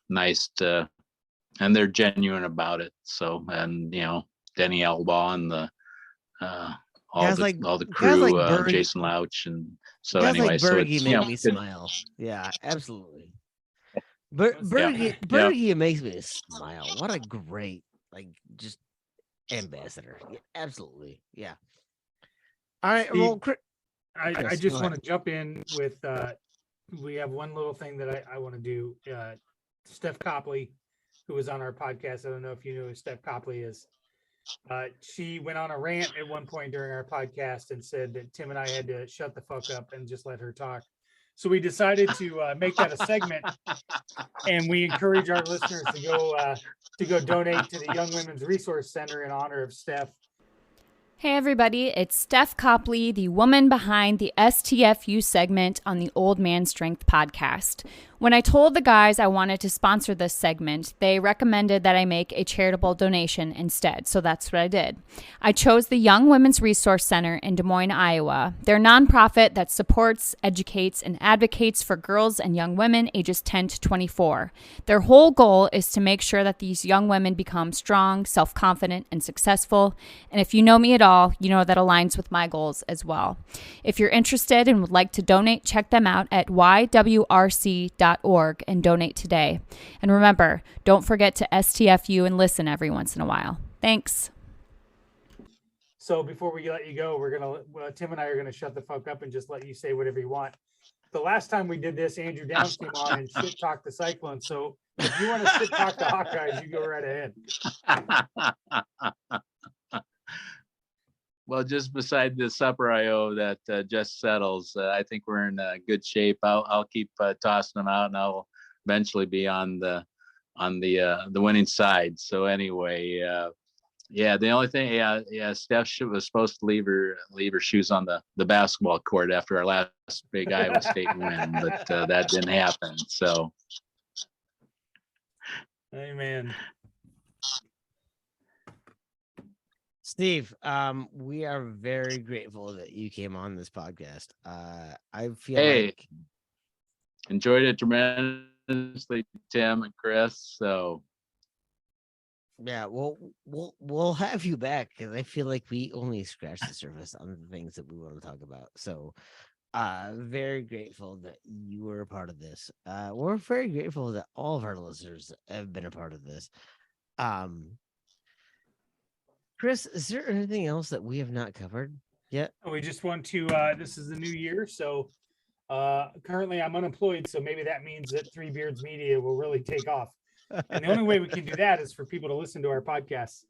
[SPEAKER 5] nice to, and they're genuine about it. So, and Denny Elbaugh and the all the crew,
[SPEAKER 3] like
[SPEAKER 5] Jason Louch, and so
[SPEAKER 3] guys
[SPEAKER 5] anyway,
[SPEAKER 3] like
[SPEAKER 5] so
[SPEAKER 3] Bergie
[SPEAKER 5] it's
[SPEAKER 3] make me smile. Yeah, absolutely. Bergie makes me smile. What a great just ambassador. Yeah, absolutely. Yeah. All right.
[SPEAKER 4] Steve,
[SPEAKER 3] Well,
[SPEAKER 4] I just want to jump in with we have one little thing that I want to do. Steph Copley, who was on our podcast, I don't know if you know who Steph Copley is. She went on a rant at one point during our podcast and said that Tim and I had to shut the fuck up and just let her talk. So we decided to make that a segment, and we encourage our listeners to go donate to the Young Women's Resource Center in honor of Steph.
[SPEAKER 6] Hey everybody, it's Steph Copley, the woman behind the STFU segment on the Old Man Strength podcast. When I told the guys I wanted to sponsor this segment, they recommended that I make a charitable donation instead, so that's what I did. I chose the Young Women's Resource Center in Des Moines, Iowa. They're a nonprofit that supports, educates, and advocates for girls and young women ages 10 to 24. Their whole goal is to make sure that these young women become strong, self-confident, and successful. And if you know me at all, you know that aligns with my goals as well. If you're interested and would like to donate, check them out at ywrc.org and donate today. And remember, don't forget to STFU and listen every once in a while. Thanks.
[SPEAKER 4] So before we let you go, Tim and I are gonna shut the fuck up and just let you say whatever you want. The last time we did this, Andrew Downs came on and shit talked the Cyclone. So if you want to shit talk the Hawkeyes, you go right ahead.
[SPEAKER 5] Well, just beside the supper I owe that just settles, I think we're in good shape. I'll keep tossing them out, and I'll eventually be on the winning side. So anyway, the only thing, Steph was supposed to leave her shoes on the basketball court after our last big Iowa State win, but that didn't happen. So,
[SPEAKER 4] Amen.
[SPEAKER 3] Steve, we are very grateful that you came on this podcast. I feel
[SPEAKER 5] Hey,
[SPEAKER 3] like
[SPEAKER 5] enjoyed it tremendously, Tim and Chris. So
[SPEAKER 3] yeah, we'll have you back because I feel like we only scratched the surface on the things that we want to talk about. So very grateful that you were a part of this. We're very grateful that all of our listeners have been a part of this. Um Chris, is there anything else that we have not covered yet?
[SPEAKER 4] We just want to, this is the new year. So currently I'm unemployed. So maybe that means that Three Beards Media will really take off. And the only way we can do that is for people to listen to our podcasts.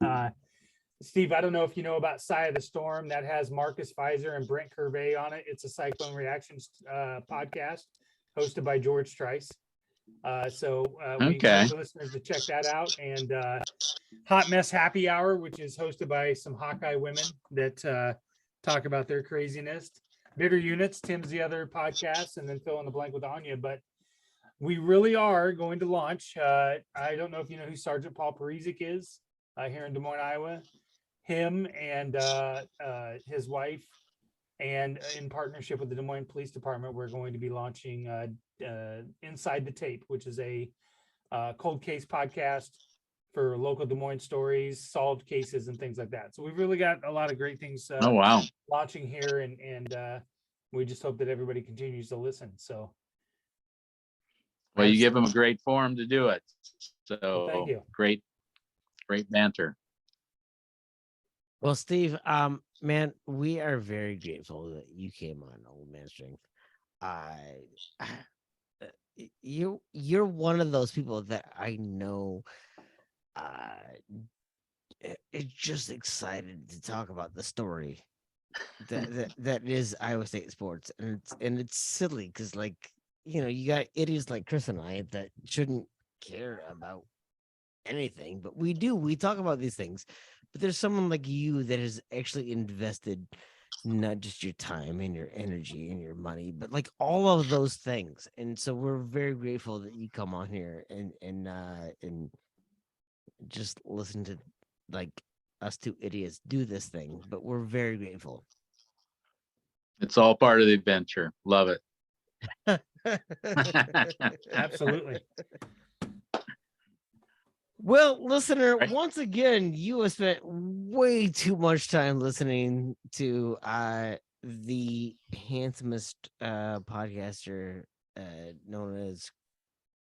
[SPEAKER 4] Steve, I don't know if you know about Side of the Storm. That has Marcus Pfizer and Brent Curvey on it. It's a Cyclone Reactions podcast hosted by George Trice. We encourage listeners to check that out. And Hot Mess Happy Hour, which is hosted by some Hawkeye women that talk about their craziness. Bitter Units, Tim's the other podcast, and then fill in the blank with Anya. But we really are going to launch. I don't know if you know who Sergeant Paul Parizek is here in Des Moines, Iowa. Him and his wife, and in partnership with the Des Moines Police Department, we're going to be launching Inside the Tape, which is a cold case podcast for local Des Moines stories, solved cases, and things like that. So we've really got a lot of great things
[SPEAKER 5] oh wow.
[SPEAKER 4] launching here, and we just hope that everybody continues to listen. So,
[SPEAKER 5] Well, you give them a great forum to do it. So
[SPEAKER 4] well, thank you.
[SPEAKER 5] Great banter.
[SPEAKER 3] Well, Steve, man, we are very grateful that you came on Old Man Strength. You're one of those people that I know is just excited to talk about the story that is Iowa State sports, and it's silly because, like, you know, you got idiots like Chris and I that shouldn't care about anything, but we do. We talk about these things, but there's someone like you that has actually invested not just your time and your energy and your money, but like all of those things. And so we're very grateful that you come on here and just listen to like us two idiots do this thing. But we're very grateful.
[SPEAKER 5] It's all part of the adventure. Love it.
[SPEAKER 4] Absolutely.
[SPEAKER 3] Well, listener,
[SPEAKER 5] Right.
[SPEAKER 3] once again, you have spent way too much time listening to the handsomest podcaster known as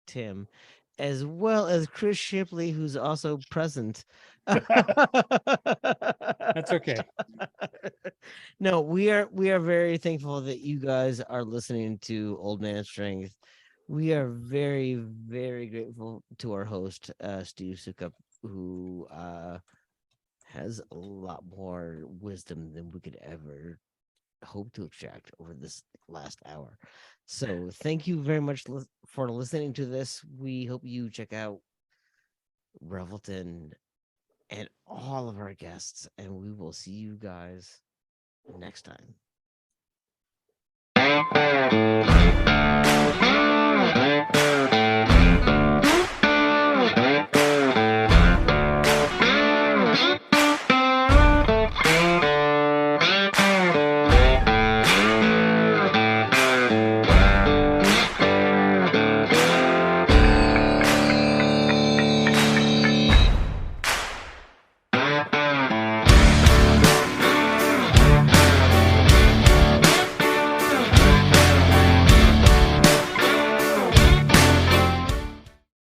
[SPEAKER 3] Tim, as well as Chris Shipley, who's also present.
[SPEAKER 4] That's okay.
[SPEAKER 3] No, we are very thankful that you guys are listening to Old Man Strength. We are very, very grateful to our host, Steve Sukup, who has a lot more wisdom than we could ever hope to extract over this last hour. So thank you very much for listening to this. We hope you check out Revelton and all of our guests, and we will see you guys next time.